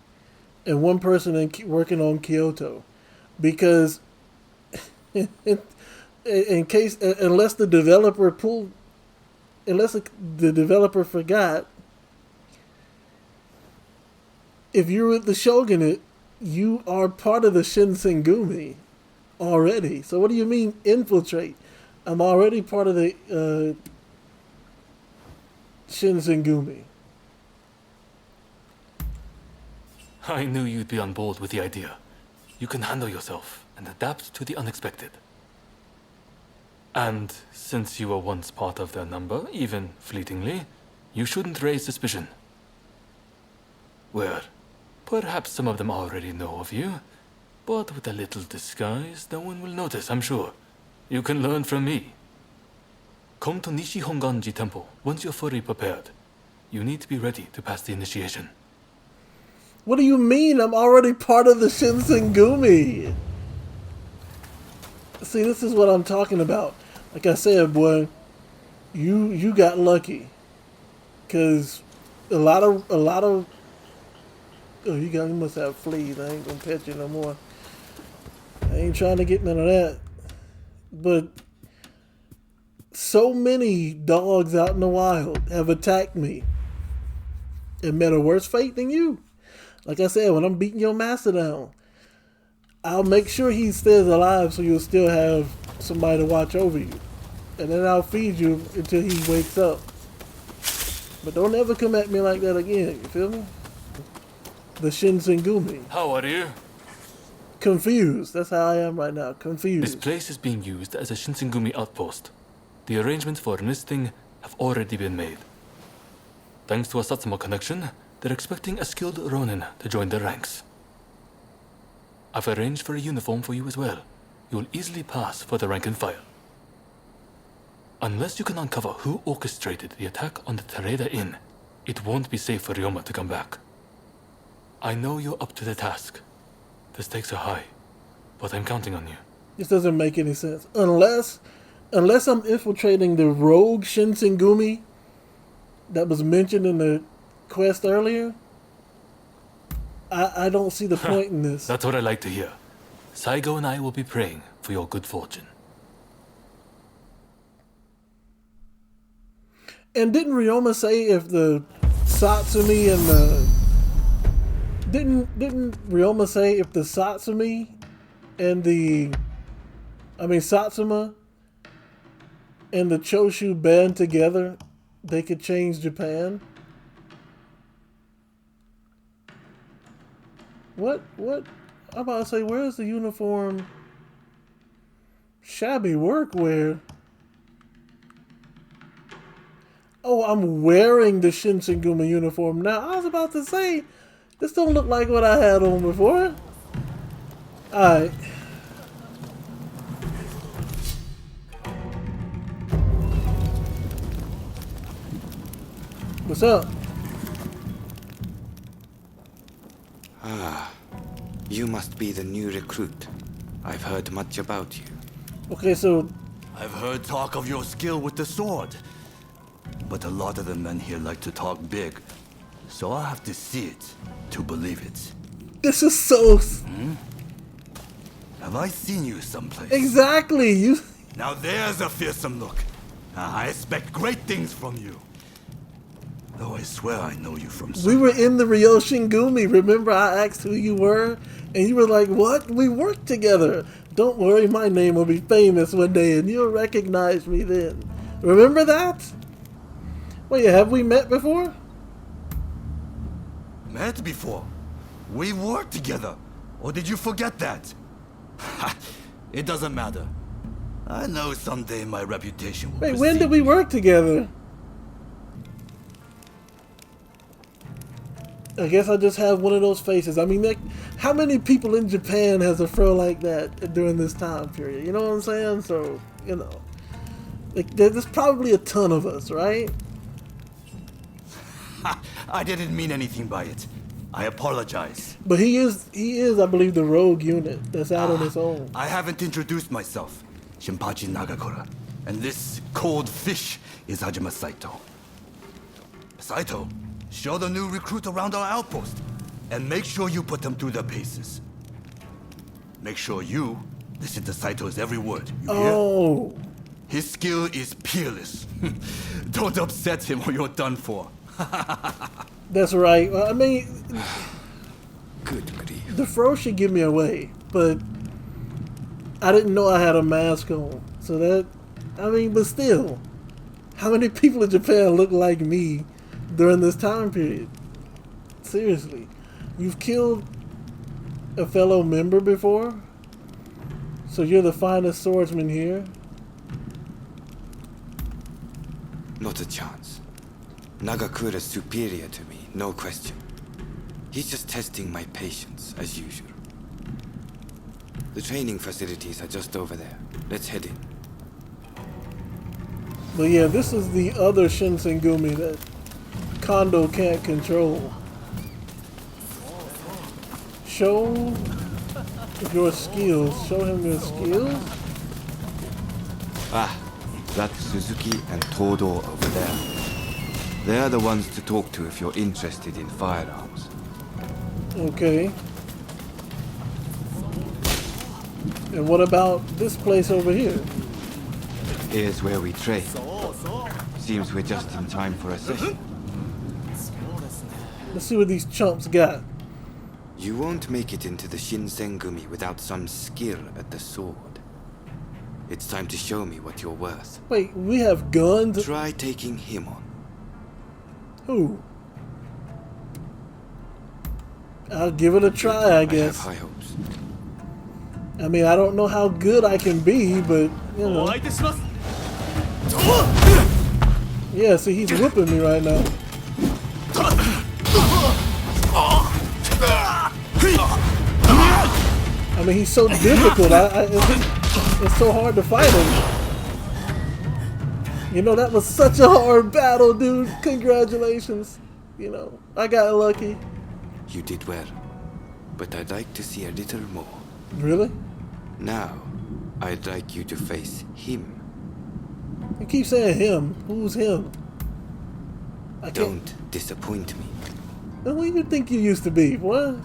and one person working on Kyoto. Because in in case, unless the developer the developer forgot, if you're with the Shogunate, you are part of the Shinsengumi already. So what do you mean infiltrate? I'm already part of the Shinsengumi. I knew you'd be on board with the idea. You can handle yourself and adapt to the unexpected. And since you were once part of their number, even fleetingly, you shouldn't raise suspicion. Well, perhaps some of them already know of you, but with a little disguise, no one will notice, I'm sure. You can learn from me. Come to Nishi Honganji Temple once you're fully prepared. You need to be ready to pass the initiation. What do you mean? I'm already part of the Shinsengumi. See, this is what I'm talking about. Like I said, boy, you got lucky, cause a lot of oh, you must have fleas. I ain't gonna pet you no more. I ain't trying to get none of that. But so many dogs out in the wild have attacked me and met a worse fate than you. Like I said, when I'm beating your master down, I'll make sure he stays alive so you'll still have somebody to watch over you. And then I'll feed you until he wakes up. But don't ever come at me like that again, you feel me? The Shinsengumi. How are you? Confused. That's how I am right now. Confused. This place is being used as a Shinsengumi outpost. The arrangements for enlisting have already been made. Thanks to a Satsuma connection, they're expecting a skilled Ronin to join their ranks. I've arranged for a uniform for you as well. You will easily pass for the rank and file. Unless you can uncover who orchestrated the attack on the Tereda Inn, it won't be safe for Ryoma to come back. I know you're up to the task. The stakes are high, but I'm counting on you. This doesn't make any sense. Unless I'm infiltrating the rogue Shinsengumi that was mentioned in the quest earlier, I don't see the point in this. That's what I like to hear. Saigo and I will be praying for your good fortune. And didn't Ryoma say if the Satsumi and the... Didn't Ryoma say if the Satsumi and the... Satsuma and the Choshu band together, they could change Japan? What? I'm about to say, where's the uniform? Shabby workwear. Oh, I'm wearing the Shinsengumi uniform now. I was about to say, this don't look like what I had on before. Alright. What's up? Ah, you must be the new recruit. I've heard much about you. Okay, so... I've heard talk of your skill with the sword. But a lot of the men here like to talk big. So I have to see it to believe it. This is so... Have I seen you someplace? Exactly, you... Now there's a fearsome look. I expect great things from you. Though I swear I know you from somewhere. We were in the Ryoshingumi. Remember I asked who you were? And you were like, what? We worked together. Don't worry, my name will be famous one day and you'll recognize me then. Remember that? Wait, have we met before? Met before? We worked together. Or did you forget that? It doesn't matter. I know someday my reputation will Wait, when did we work together? I guess I just have one of those faces. I mean, like, how many people in Japan has a fro like that during this time period? You know what I'm saying? So, you know, like, there's probably a ton of us, right? I didn't mean anything by it. I apologize. But he is, I believe, the rogue unit that's out on its own. I haven't introduced myself. Shinpachi Nagakura. And this cold fish is Hajime Saito. Saito, show the new recruit around our outpost. And make sure you put them through their paces. Make sure you Listen to Saito's every word. You hear? Oh. His skill is peerless. Don't upset him or you're done for. That's right. I mean, Good grief. the fro should give me away, but I didn't know I had a mask on. So that, I mean, but still, how many people in Japan look like me during this time period? Seriously. You've killed a fellow member before? So you're the finest swordsman here? Not a chance. Nagakura's superior to me, no question. He's just testing my patience, as usual. The training facilities are just over there. Let's head in. But yeah, this is the other Shinsengumi that Kondo can't control. Show your skills. Show him your skills? Ah, that's Suzuki and Todo over there. They're the ones to talk to if you're interested in firearms. Okay. And what about this place over here? Here's where we train. Seems we're just in time for a session. Let's see what these chumps got. You won't make it into the Shinsengumi without some skill at the sword. It's time to show me what you're worth. Wait, we have guns? Try taking him on. Who? I'll give it a try, I guess. I have high hopes. I mean, I don't know how good I can be, but, you know. Yeah, see, he's whipping me right now. I mean, he's so difficult. It's so hard to fight him. You know, that was such a hard battle, dude. Congratulations. You know, I got lucky. You did well, but I'd like to see a little more. Really? Now, I'd like you to face him. You keep saying him. Who's him? I can't. Don't disappoint me. Who do you think you used to be? What?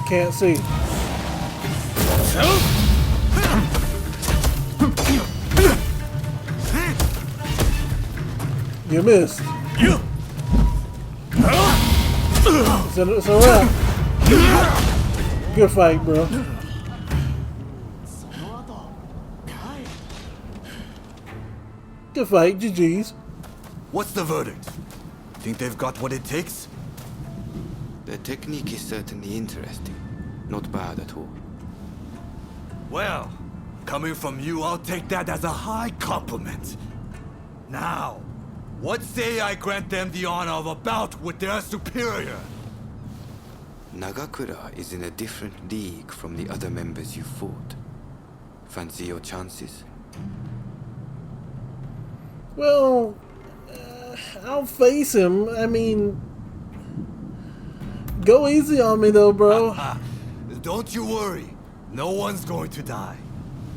Can't see. You missed. It's a wrap. Good fight, bro. Good fight, GG's. What's the verdict? Think they've got what it takes? The technique is certainly interesting. Not bad at all. Well, coming from you, I'll take that as a high compliment. Now, what say I grant them the honor of a bout with their superior? Nagakura is in a different league from the other members you fought. Fancy your chances? Well, I'll face him. I mean, go easy on me though, bro. Don't you worry. No one's going to die.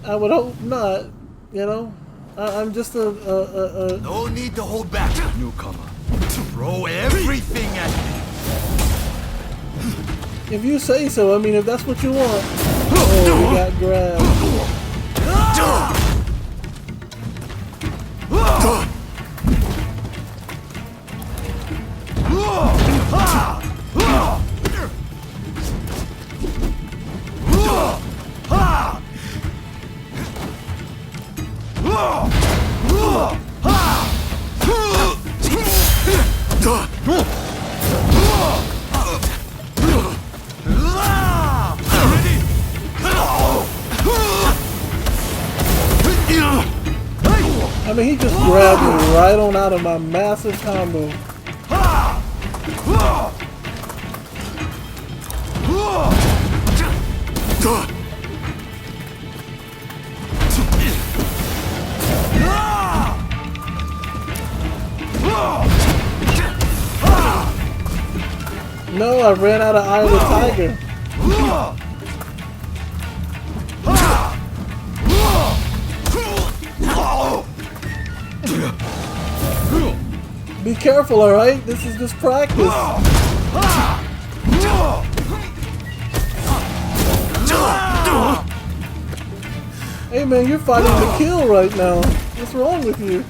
I would hope not, you know? I'm just a... No need to hold back, newcomer. Throw everything at me. If you say so, I mean, if that's what you want. Oh, we got grabbed. I mean, he just grabbed me right on out of my massive combo. No, I ran out of Eye of the Tiger. Be careful, alright? This is just practice. Hey man, you're fighting to kill right now. What's wrong with you?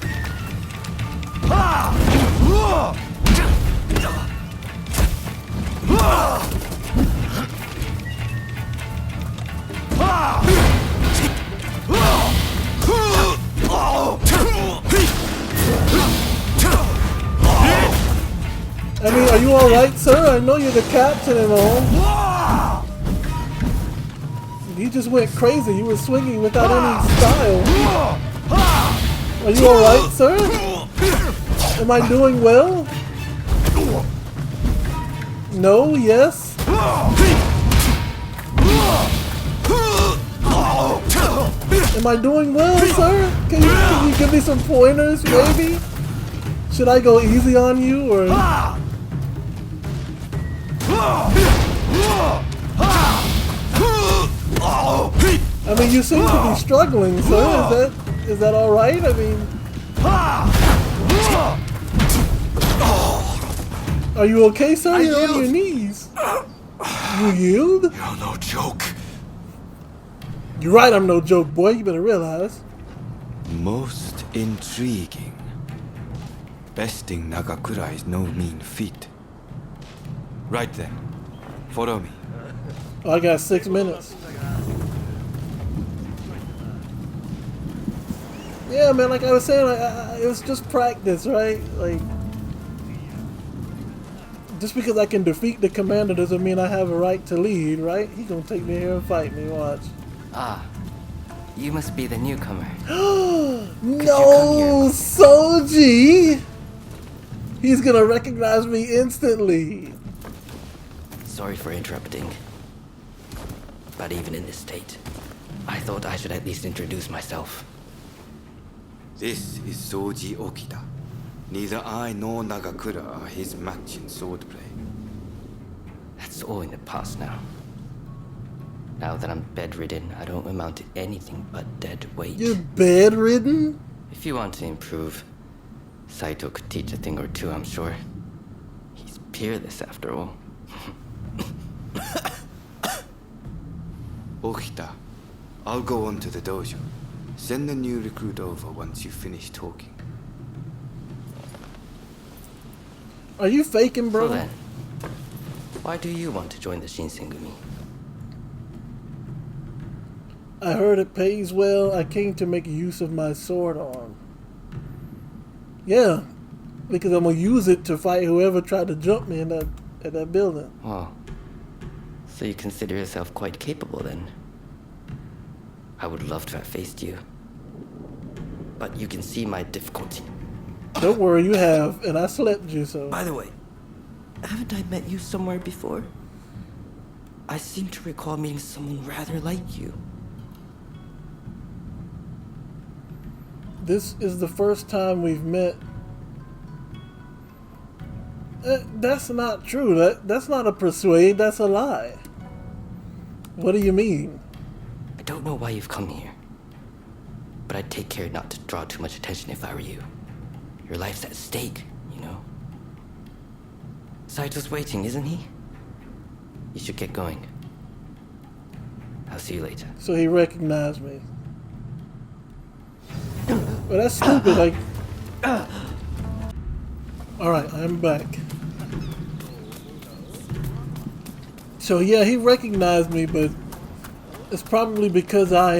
I mean, are you alright, sir? I know you're the captain and all. You just went crazy. You were swinging without any style. Are you alright, sir? Am I doing well? No? Yes? Am I doing well, sir? Can you give me some pointers, maybe? Should I go easy on you, or...? I mean, you seem to be struggling, sir. Is that all right? I mean, are you okay, sir? You're on your knees. You yield? You're no joke. You're right. I'm no joke, boy. You better realize. Most intriguing. Besting Nagakura is no mean feat. Right then, follow me. Oh, I got 6 minutes. Yeah, man, like I was saying, it was just practice, right? Like, just because I can defeat the commander doesn't mean I have a right to lead, right? He's gonna take me here and fight me, watch. Ah, you must be the newcomer. No, Soji! He's gonna recognize me instantly. Sorry for interrupting. But even in this state, I thought I should at least introduce myself. This is Soji Okita. Neither I nor Nagakura are his match in swordplay. That's all in the past now. Now that I'm bedridden, I don't amount to anything but dead weight. You're bedridden? If you want to improve, Saito could teach a thing or two, I'm sure. He's peerless after all. Okita, I'll go on to the dojo. Send the new recruit over once you finish talking. Are you faking, bro? So then, why do you want to join the Shinsengumi? I heard it pays well. I came to make use of my sword arm. Yeah, because I'm gonna use it to fight whoever tried to jump me in that building. Oh, so you consider yourself quite capable then? I would love to have faced you, but you can see my difficulty. Don't worry, you have, and I slept you, so... By the way, haven't I met you somewhere before? I seem to recall meeting someone rather like you. This is the first time we've met. That's not true. That's not a persuade, that's a lie. What do you mean? I don't know why you've come here, but I'd take care not to draw too much attention if I were you. Your life's at stake, you know. Saito's waiting, isn't he? You should get going. I'll see you later. So he recognized me. Well, that's stupid, like... Alright, I'm back. So yeah, he recognized me, but it's probably because I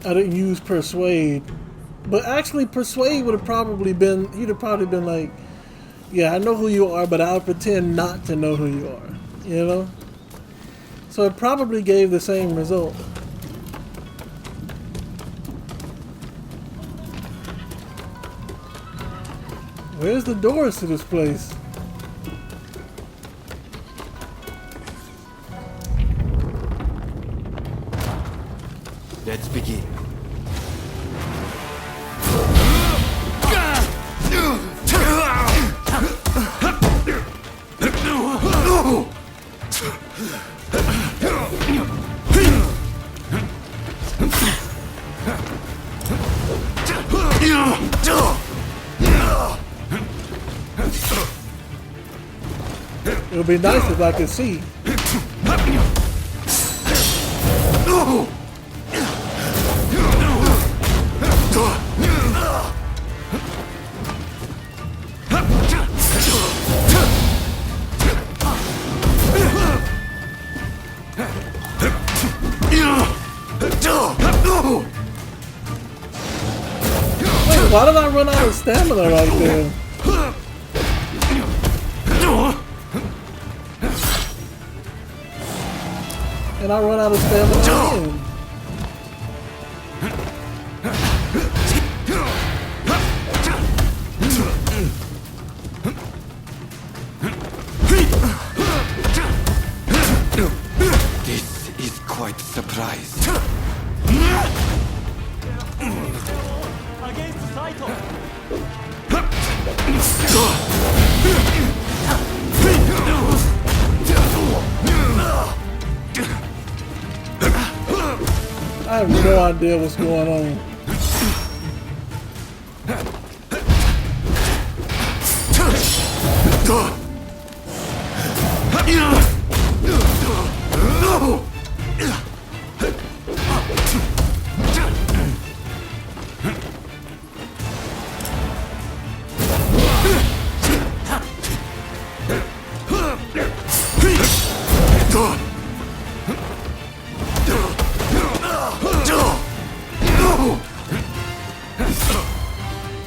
didn't use persuade. But actually persuade would have probably been, he'd have probably been like, yeah, I know who you are, but I'll pretend not to know who you are, you know? So it probably gave the same result. Where's the doors to this place? Let's begin. It would be nice if I could see. Wait, why did I run out of stamina right there? And I run out of stamina again. This is quite a surprise. Against Saito. I have no idea what's going on.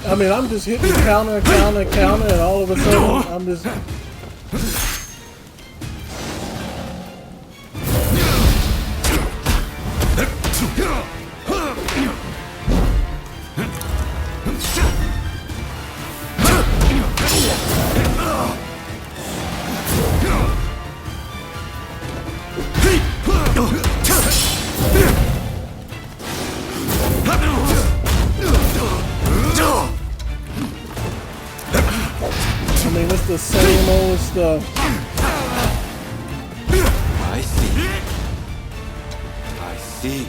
I mean, I'm just hitting counter, counter, counter, and all of a sudden, I'm just... I mean, it's the same old stuff. I see. I see.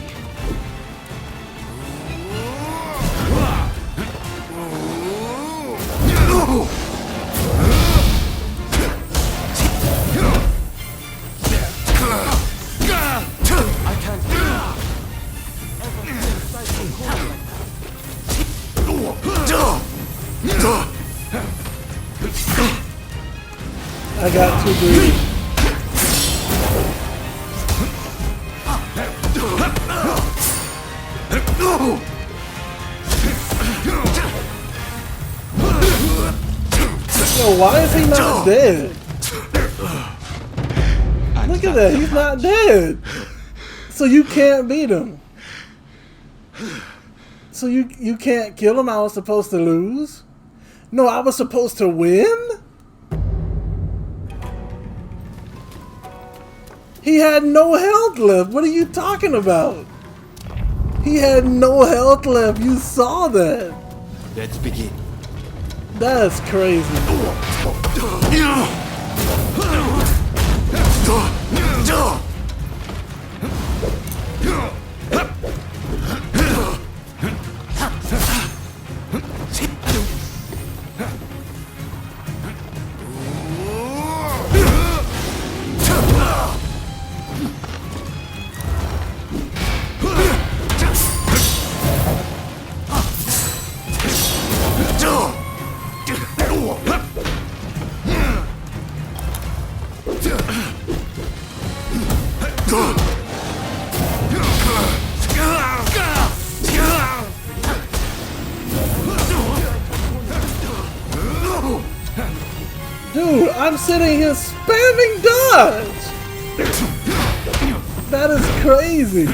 I got too greedy. Yo, why is he not dead? Look at that, he's not dead. So you can't beat him. So you can't kill him. I was supposed to lose? No, I was supposed to win? He had no health left. What are you talking about? He had no health left. You saw that. Let's begin. That's crazy. Dude, I'm sitting here spamming dodge! That is crazy!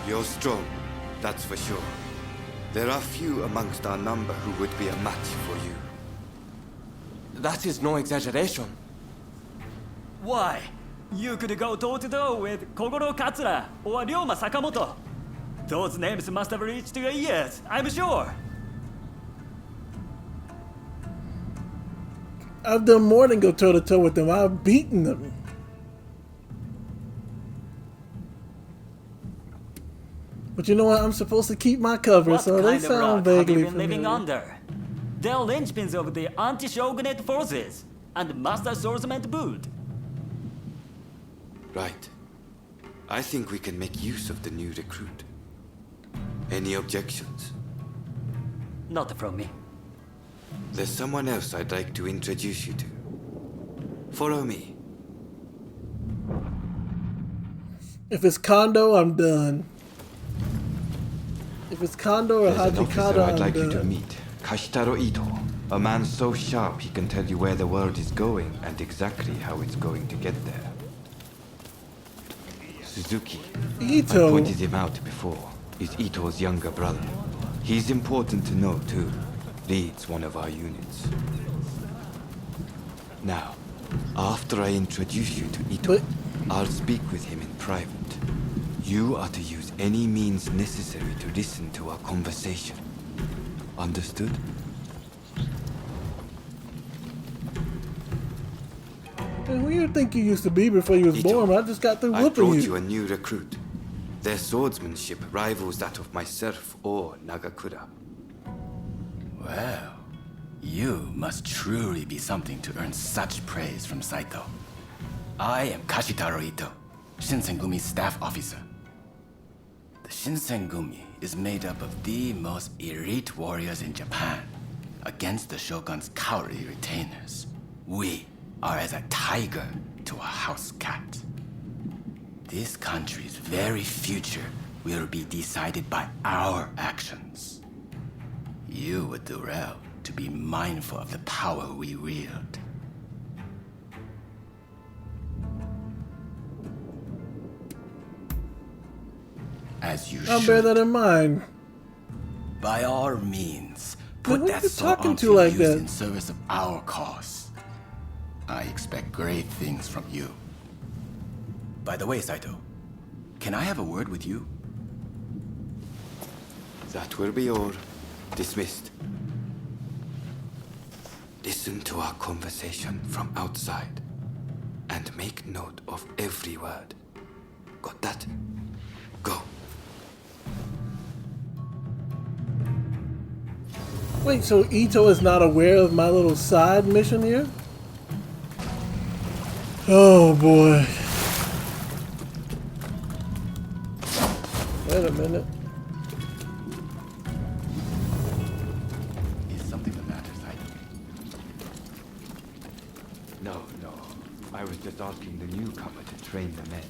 You're strong, that's for sure. There are few amongst our number who would be a match for you. That is no exaggeration. Why? You could go toe to toe with Kogoro Katsura or Ryoma Sakamoto. Those names must have reached your ears, I'm sure. I've done more than go toe to toe with them. I've beaten them. But you know what? I'm supposed to keep my cover, What so they kind of sound rock have vaguely you been living familiar. under? They're linchpins of the anti-Shogunate forces and Master Swordsman to boot. Right. I think we can make use of the new recruit. Any objections? Not from me. There's someone else I'd like to introduce you to. Follow me. If it's Kondo, I'm done. If it's Kondo or There's an officer Hajikata, I'd like I'm you to done. meet. Kashitaro Ito. A man so sharp he can tell you where the world is going and exactly how it's going to get there. Suzuki. Ito. I pointed him out before. Is Ito's younger brother. He's important to know too. Leads one of our units. Now, after I introduce you to Ito, I'll speak with him in private. You are to use any means necessary to listen to our conversation. Understood? And who you think you used to be before you was born? I just got through I whooping brought you. you a new recruit. Their swordsmanship rivals that of myself or Nagakura. Well, you must truly be something to earn such praise from Saito. I am Kashitaro Ito, Shinsengumi's staff officer. The Shinsengumi is made up of the most elite warriors in Japan against the Shogun's cowardly retainers. We are as a tiger to a house cat. This country's very future will be decided by our actions. You would do well to be mindful of the power we wield. As you I'll should. bear that in mind. By all means, Who put you that sword talking onto to like use that? in service of our cause. I expect great things from you. By the way, Saito, can I have a word with you? That will be all. Dismissed. Listen to our conversation from outside and make note of every word. Got that? Go. Wait, so Ito is not aware of my little side mission here? Oh boy. Wait a minute. Is something the matter, Saito? No. I was just asking the newcomer to train the men.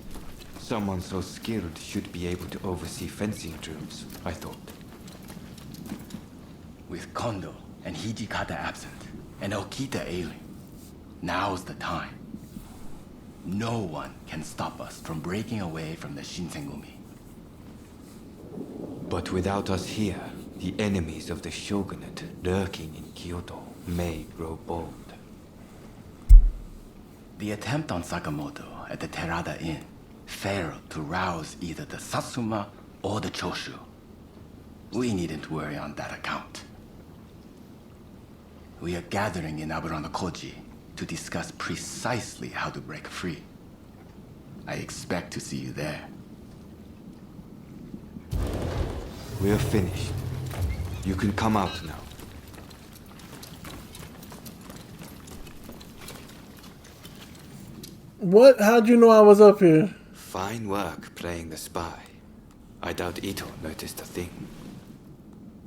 Someone so skilled should be able to oversee fencing drills, I thought. With Kondo and Hijikata absent, and Okita ailing, now's the time. No one can stop us from breaking away from the Shinsengumi. But without us here, the enemies of the Shogunate lurking in Kyoto may grow bold. The attempt on Sakamoto at the Terada Inn failed to rouse either the Satsuma or the Choshu. We needn't worry on that account. We are gathering in Aburanokoji to discuss precisely how to break free. I expect to see you there. We're finished. You can come out now. What? How'd you know I was up here? Fine work playing the spy. I doubt Ito noticed a thing.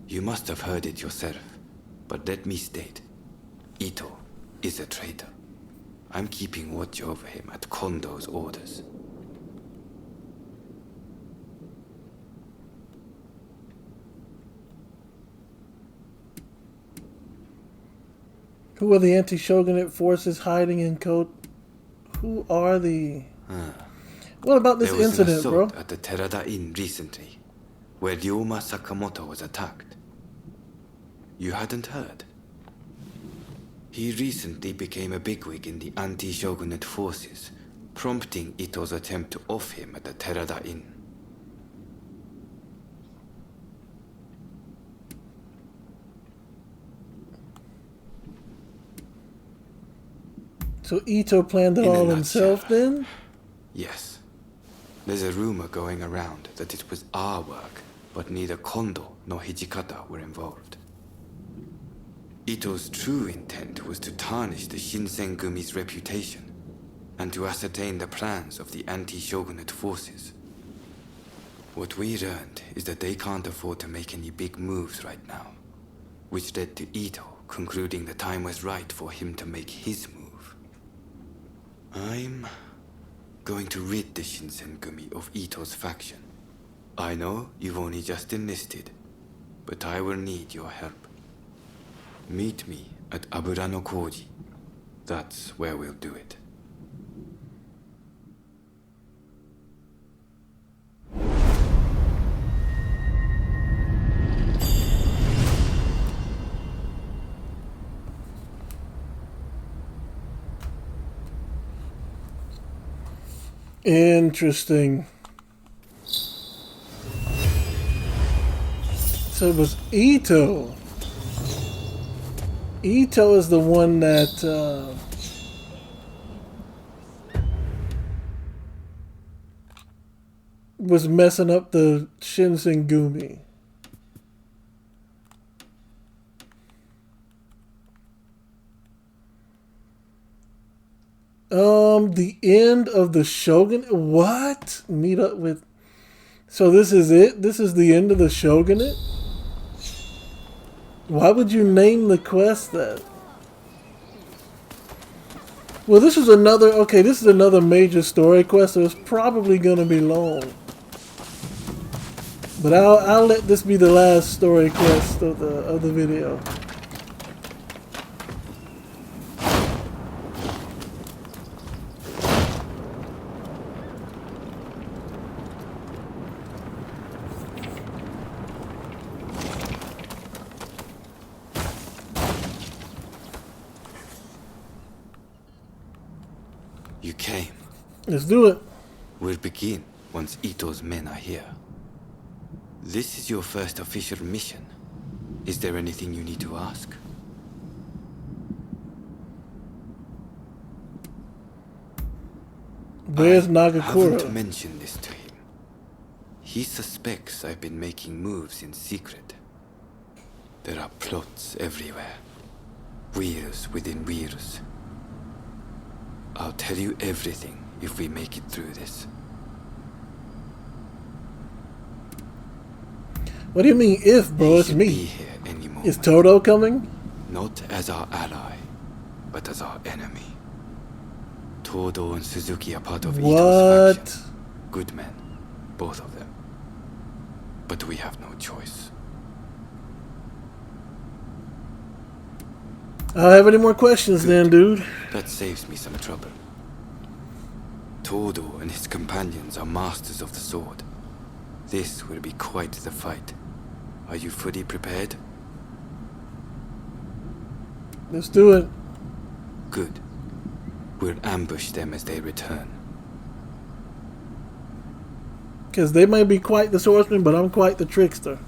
You must have heard it yourself, but let me state, Ito is a traitor. I'm keeping watch over him at Kondo's orders. Who are the anti-Shogunate forces hiding in Kote? Who are the... What about this There was incident, an bro? assault at the Terada Inn recently, where Ryoma Sakamoto was attacked. You hadn't heard? He recently became a bigwig in the anti-Shogunate forces, prompting Ito's attempt to off him at the Terada Inn. So Ito planned it In a all himself then? Yes. There's a rumor going around that it was our work, but neither Kondo nor Hijikata were involved. Ito's true intent was to tarnish the Shinsengumi's reputation and to ascertain the plans of the anti-shogunate forces. What we learned is that they can't afford to make any big moves right now, which led to Ito concluding the time was right for him to make his move. I'm going to rid the Shinsengumi of Ito's faction. I know you've only just enlisted, but I will need your help. Meet me at Abura no Koji. That's where we'll do it. Interesting. So it was Ito. Ito is the one that was messing up the Shinsengumi. The end of the Shogunate? What? Meet up with... So this is it? This is the end of the Shogunate? Why would you name the quest that? Well, this is another... Okay, this is another major story quest, so it's probably going to be long. But I'll let this be the last story quest of the video. You came. Let's do it. We'll begin once Ito's men are here. This is your first official mission. Is there anything you need to ask? Where's I Nagakura? haven't mentioned this to him. He suspects I've been making moves in secret. There are plots everywhere. Wheels within wheels. I'll tell you everything if we make it through this. What do you mean if, bro? It's me. Is Toto coming? Not as our ally, but as our enemy. Todo and Suzuki are part of Ito's faction. Good men, both of them. But we have no choice. I don't have any more questions then, dude. That saves me some trouble. Todo and his companions are masters of the sword. This will be quite the fight. Are you fully prepared? Let's do it. Good. We'll ambush them as they return. Because they may be quite the swordsman, but I'm quite the trickster.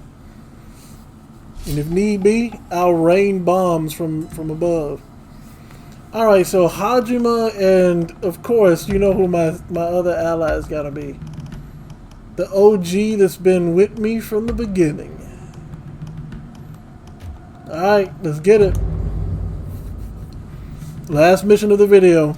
And if need be, I'll rain bombs from above. Alright, so Hajima, and of course, you know who my other ally is gotta be. The OG that's been with me from the beginning. Alright, let's get it. Last mission of the video.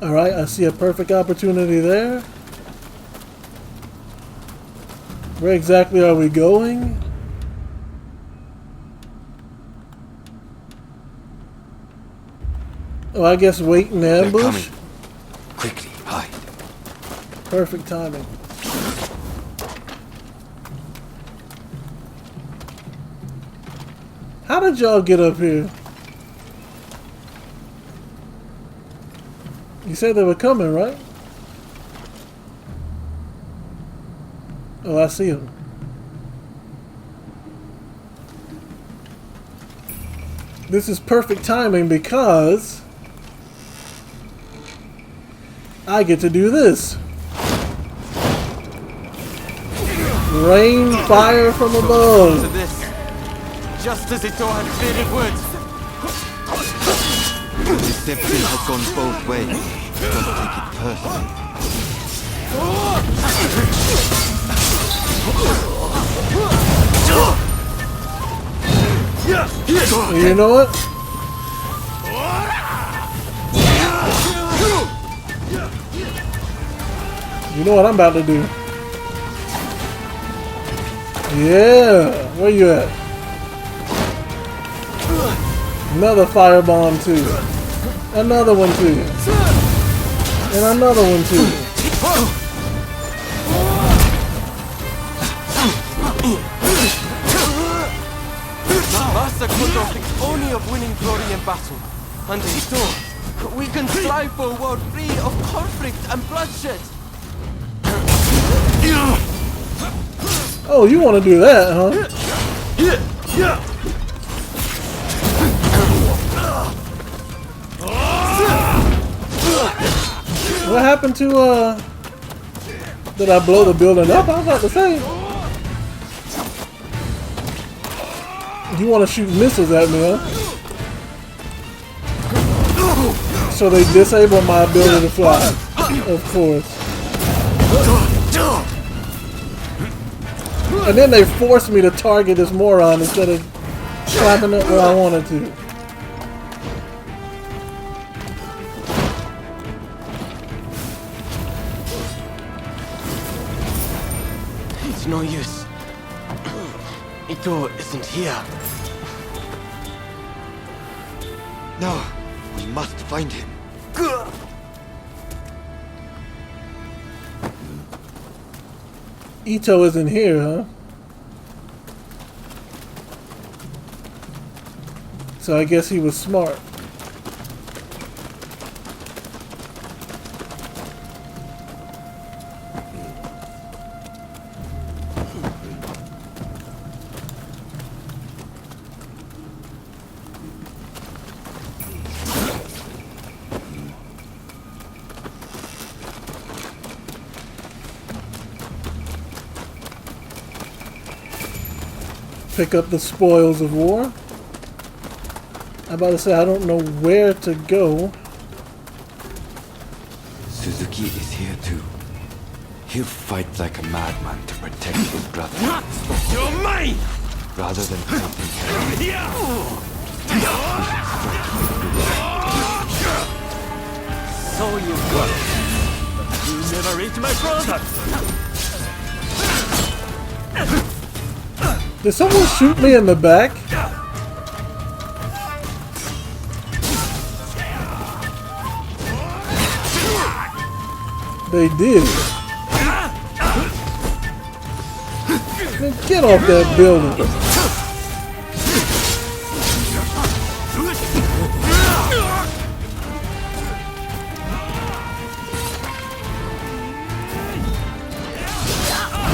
Alright, I see a perfect opportunity there. Where exactly are we going? Oh, I guess wait in ambush? Quickly, hide. Perfect timing. How did y'all get up here? You said they were coming, right? Oh, I see them. This is perfect timing because I get to do this. Rain fire from To above. this, just as Ito had feared it would. Deception has gone both ways. Don't take it personally. You know what? You know what I'm about to do? Yeah, where you at? Another firebomb too. Another one too. And another one too. Master Koto thinks only of winning glory in battle. And Ito, we can strive for a world free of conflict and bloodshed. Oh, you want to do that, huh? What happened to, did I blow the building up? I was about to say. You want to shoot missiles at me, huh? So they disable my ability to fly, of course. And then they forced me to target this moron instead of clapping it where I wanted to. It's no use. Ito isn't here. No, we must find him. Ito isn't here, huh? So I guess he was smart. Pick up the spoils of war. I'm about to say I don't know where to go. Suzuki is here too. He'll fight like a madman to protect his brother. You're mine! Rather than taking care of him. So you got it. But you never reached my brother. Did someone shoot me in the back? They did. Man, get off that building.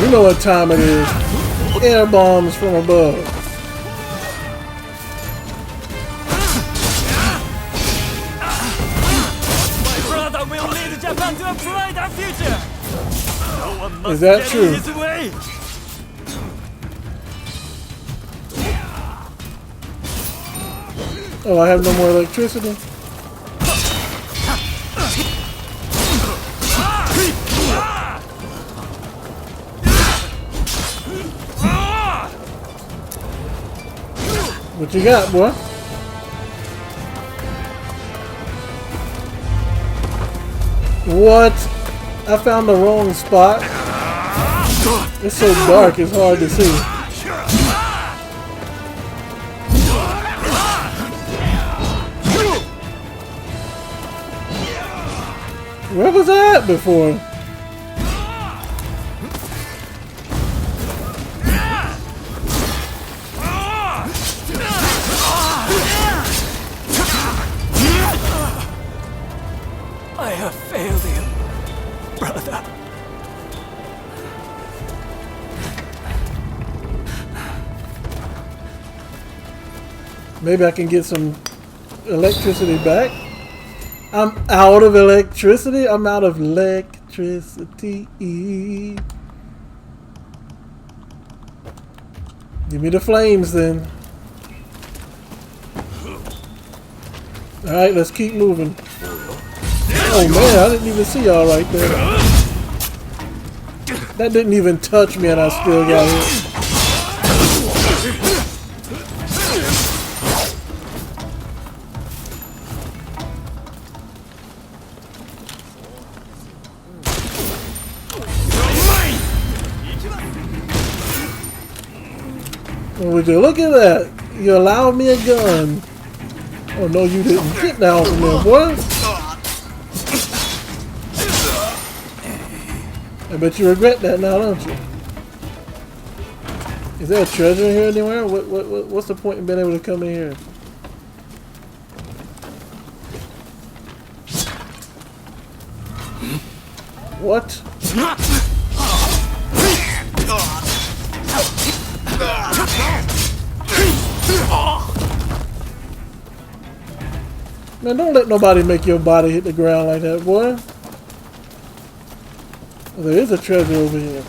You know what time it is. Air bombs from above. My brother will lead Japan to a brighter future. No one must Is that get true? in his way. Oh, I have no more electricity. What you got, boy? What? I found the wrong spot. It's so dark, it's hard to see. Where was I at before? I have failed you, brother. Maybe I can get some electricity back. I'm out of electricity. I'm out of electricity. Give me the flames then. Alright, let's keep moving. Oh man, I didn't even see y'all right there. That didn't even touch me and I still got hit. Would you look at that? You allowed me a gun. Oh no, you didn't. Get down from there, boy. I bet you regret that now, don't you? Is there a treasure in here anywhere? What's the point in being able to come in here? What? Man, don't let nobody make your body hit the ground like that, boy. Well, there is a treasure over here.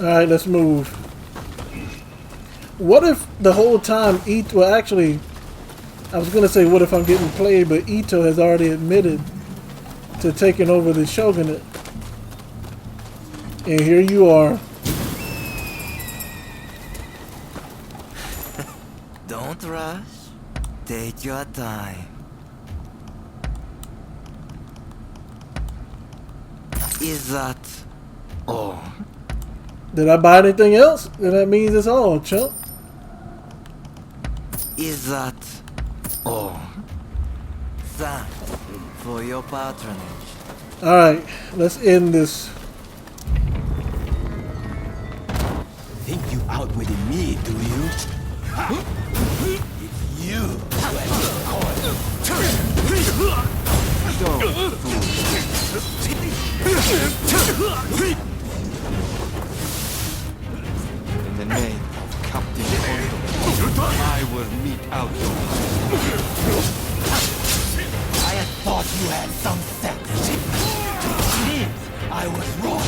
Alright, let's move. What if the whole time Ito... Well, actually, I was going to say what if I'm getting played, but Ito has already admitted to taking over the Shogunate. And here you are. Don't rush. Take your time. Is that all? Did I buy anything else? Then that means it's all, chump. Is that all? Thanks for your patronage. Alright, let's end this. Think you outwitted me, do you? It's you who has In the name of Captain Kondo, I will mete out your I had thought you had some sense. It seems I was wrong.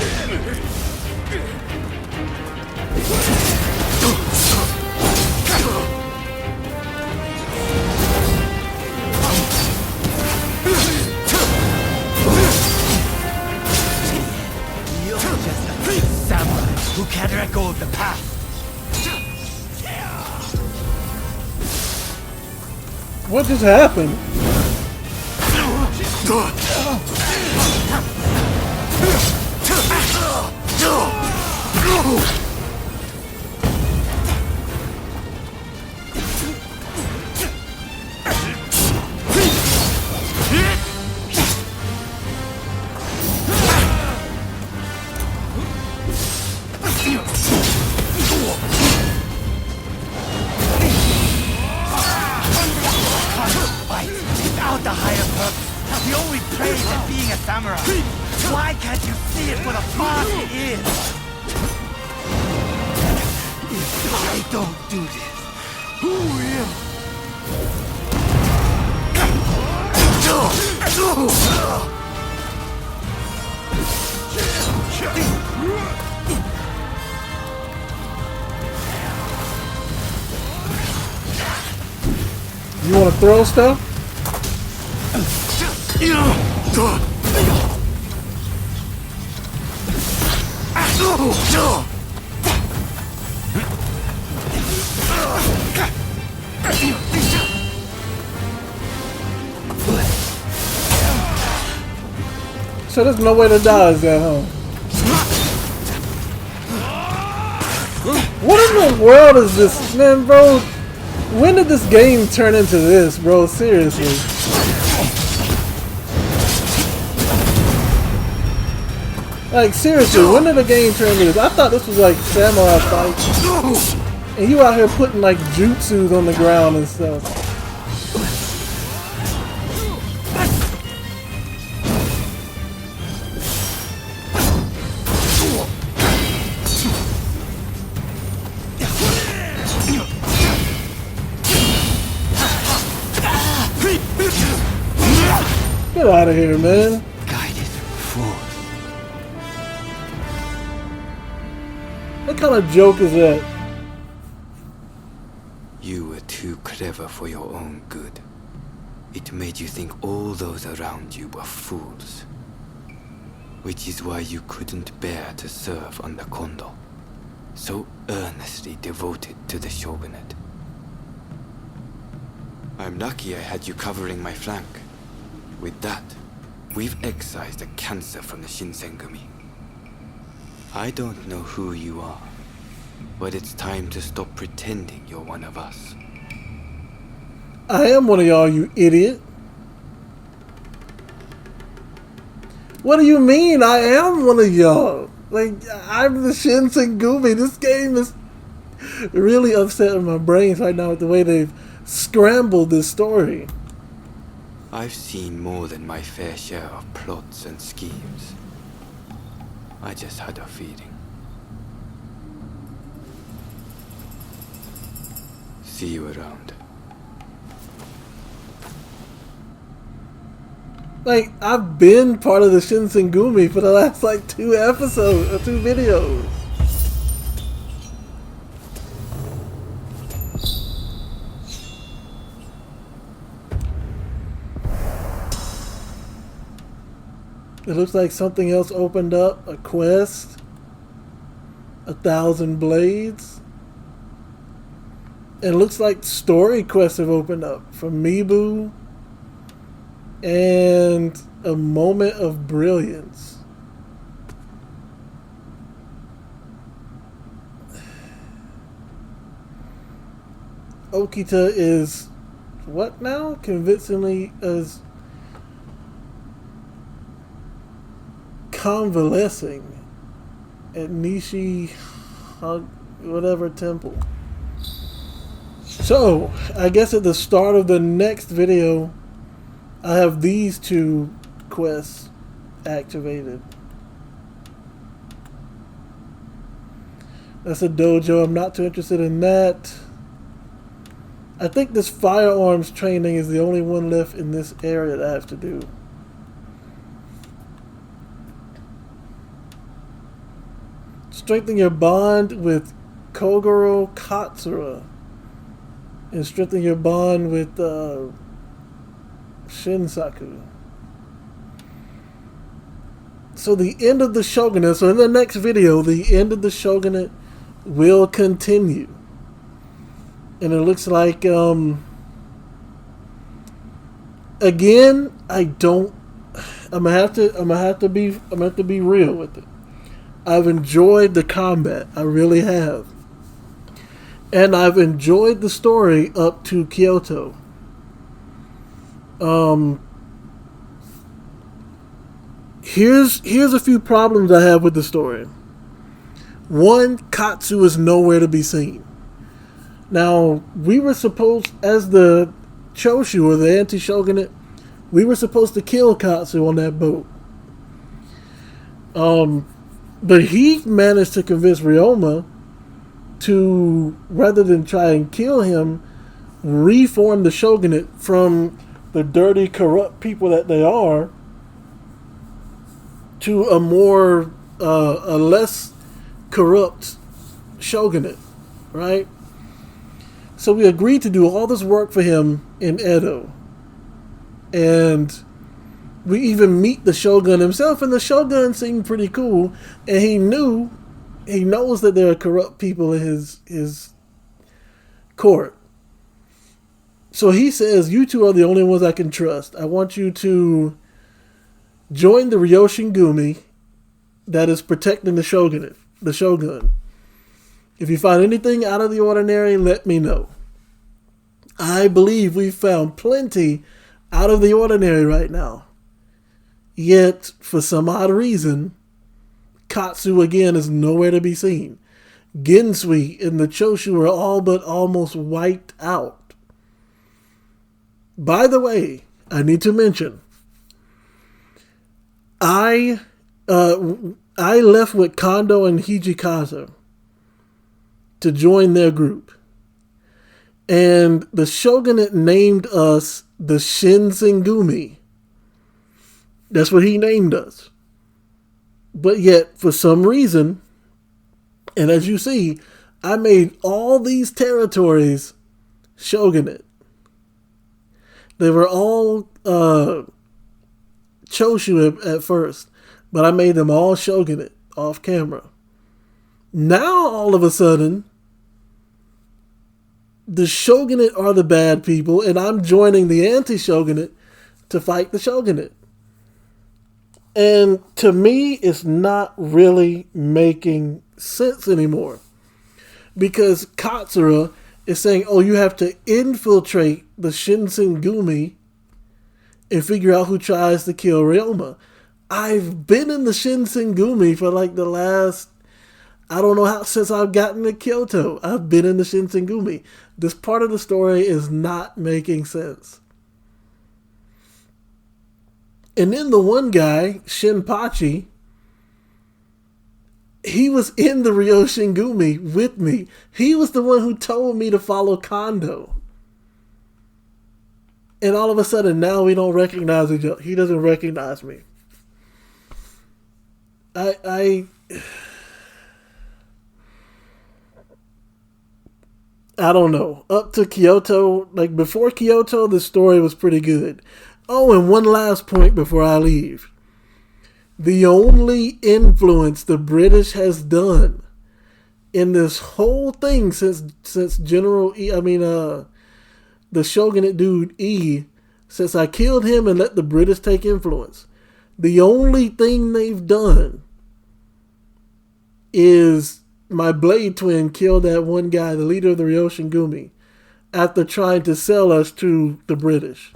You're just a samurai who can't let go of the past. What just happened? Without the higher purpose, the only praise at being a samurai. Why can't you see it for the part it is? If I don't do this, who will? You want to throw stuff? So there's no way to dodge that, huh? What in the world is this, man, bro? When did this game turn into this, bro? Seriously. Like, seriously, when did the game turn into this? I thought this was like samurai fight. And you out here putting like jutsus on the ground and stuff. Get out of here, man. What kind of joke is that? You were too clever for your own good. It made you think all those around you were fools. Which is why you couldn't bear to serve under Kondo, so earnestly devoted to the Shogunate. I'm lucky I had you covering my flank. With that, we've excised a cancer from the Shinsengumi. I don't know who you are, but it's time to stop pretending you're one of us. I am one of y'all, you idiot. What do you mean I am one of y'all? Like, I'm the Shinsengumi. This game is really upsetting my brains right now with the way they've scrambled this story. I've seen more than my fair share of plots and schemes. I just had a feeling. See you around. Like, I've been part of the Shinsengumi for the last, like, 2 episodes, or 2 videos. It looks like something else opened up, a quest. 1,000 blades. And it looks like story quests have opened up from Mibu. And a moment of brilliance. Okita is what now? Convincingly as convalescing at Nishi whatever temple. So, I guess at the start of the next video I have these 2 quests activated. That's a dojo. I'm not too interested in that. I think this firearms training is the only one left in this area that I have to do. Strengthen your bond with Kogoro Katsura. And strengthen your bond with Shinsaku. So the end of the Shogunate, so in the next video, the end of the Shogunate will continue. And it looks like, again, I'm gonna have to be real with it. I've enjoyed the combat, I really have. And I've enjoyed the story up to Kyoto. Here's a few problems I have with the story. One, Katsu is nowhere to be seen. Now, we were supposed, as the Choshu or the anti-shogunate, we were supposed to kill Katsu on that boat. But he managed to convince Ryoma to, rather than try and kill him, reform the shogunate from the dirty, corrupt people that they are to a more, a less corrupt shogunate, right? So we agreed to do all this work for him in Edo. And we even meet the shogun himself, and the shogun seemed pretty cool, and he knows that there are corrupt people in his court. So he says, you two are the only ones I can trust. I want you to join the Ryoshingumi that is protecting the shogunate, the shogun. If you find anything out of the ordinary, let me know. I believe we've found plenty out of the ordinary right now. Yet, for some odd reason, Katsu again is nowhere to be seen. Gensui and the Choshu are all but almost wiped out. By the way, I need to mention, I left with Kondo and Hijikaza to join their group. And the shogunate named us the Shinsengumi. That's what he named us. But yet, for some reason, And as you see, I made all these territories Shogunate. They were all Choshu at first, but I made them all Shogunate off camera. Now, all of a sudden, the Shogunate are the bad people, and I'm joining the anti-Shogunate to fight the Shogunate. And to me, it's not really making sense anymore. Because Katsura is saying, oh, you have to infiltrate the Shinsengumi and figure out who tries to kill Ryoma. I've been in the Shinsengumi for like the last, I don't know how, since I've gotten to Kyoto. I've been in the Shinsengumi. This part of the story is not making sense. And then the one guy, Shinpachi, he was in the Ryoshingumi with me. He was the one who told me to follow Kondo. And all of a sudden, now we don't recognize each other. He doesn't recognize me. I don't know. Up to Kyoto, like before Kyoto, the story was pretty good. Oh, and one last point before I leave. The only influence the British has done in this whole thing since General E, the Shogunate dude E, since I killed him and let the British take influence, the only thing they've done is my Blade Twin killed that one guy, the leader of the Ryoshingumi, after trying to sell us to the British.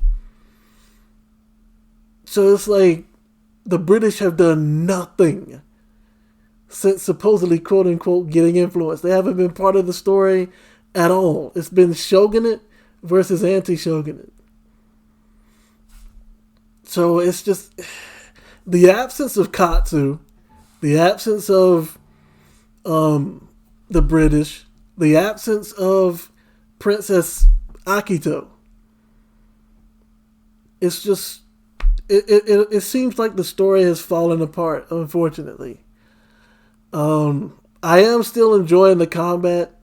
So it's like the British have done nothing since supposedly, quote unquote, getting influence. They haven't been part of the story at all. It's been Shogunate versus anti-Shogunate. So it's just the absence of Katsu, the absence of the British, the absence of Princess Akito. It's just it seems like the story has fallen apart, unfortunately. I am still enjoying the combat,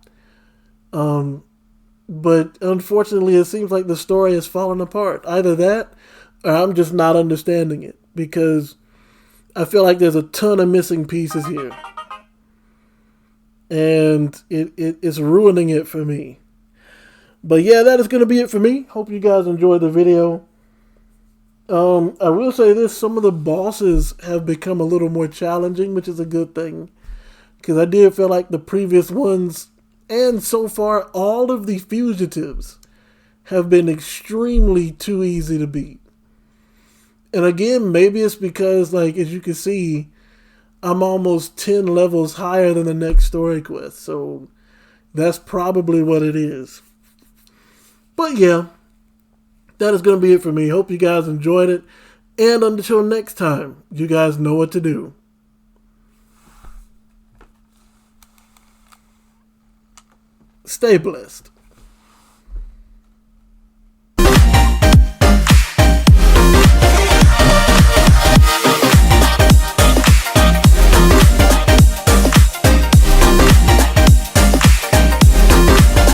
but unfortunately it seems like the story has fallen apart. Either that, or I'm just not understanding it, because I feel like there's a ton of missing pieces here. And it's ruining it for me. But yeah, that is going to be it for me. Hope you guys enjoyed the video. I will say this, some of the bosses have become a little more challenging, which is a good thing. Because I did feel like the previous ones, and so far all of the fugitives, have been extremely too easy to beat. And again, maybe it's because, like, as you can see, I'm almost 10 levels higher than the next story quest. So that's probably what it is. But yeah, that is going to be it for me. Hope you guys enjoyed it. And until next time, you guys know what to do. Stay blessed.